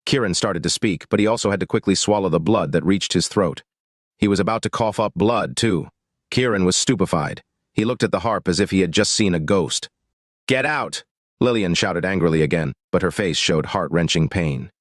Kiran started to speak, but he also had to quickly swallow the blood that reached his throat. He was about to cough up blood, too. Kiran was stupefied. He looked at the harp as if he had just seen a ghost. "Get out!" Lilian shouted angrily again, but her face showed heart-wrenching pain.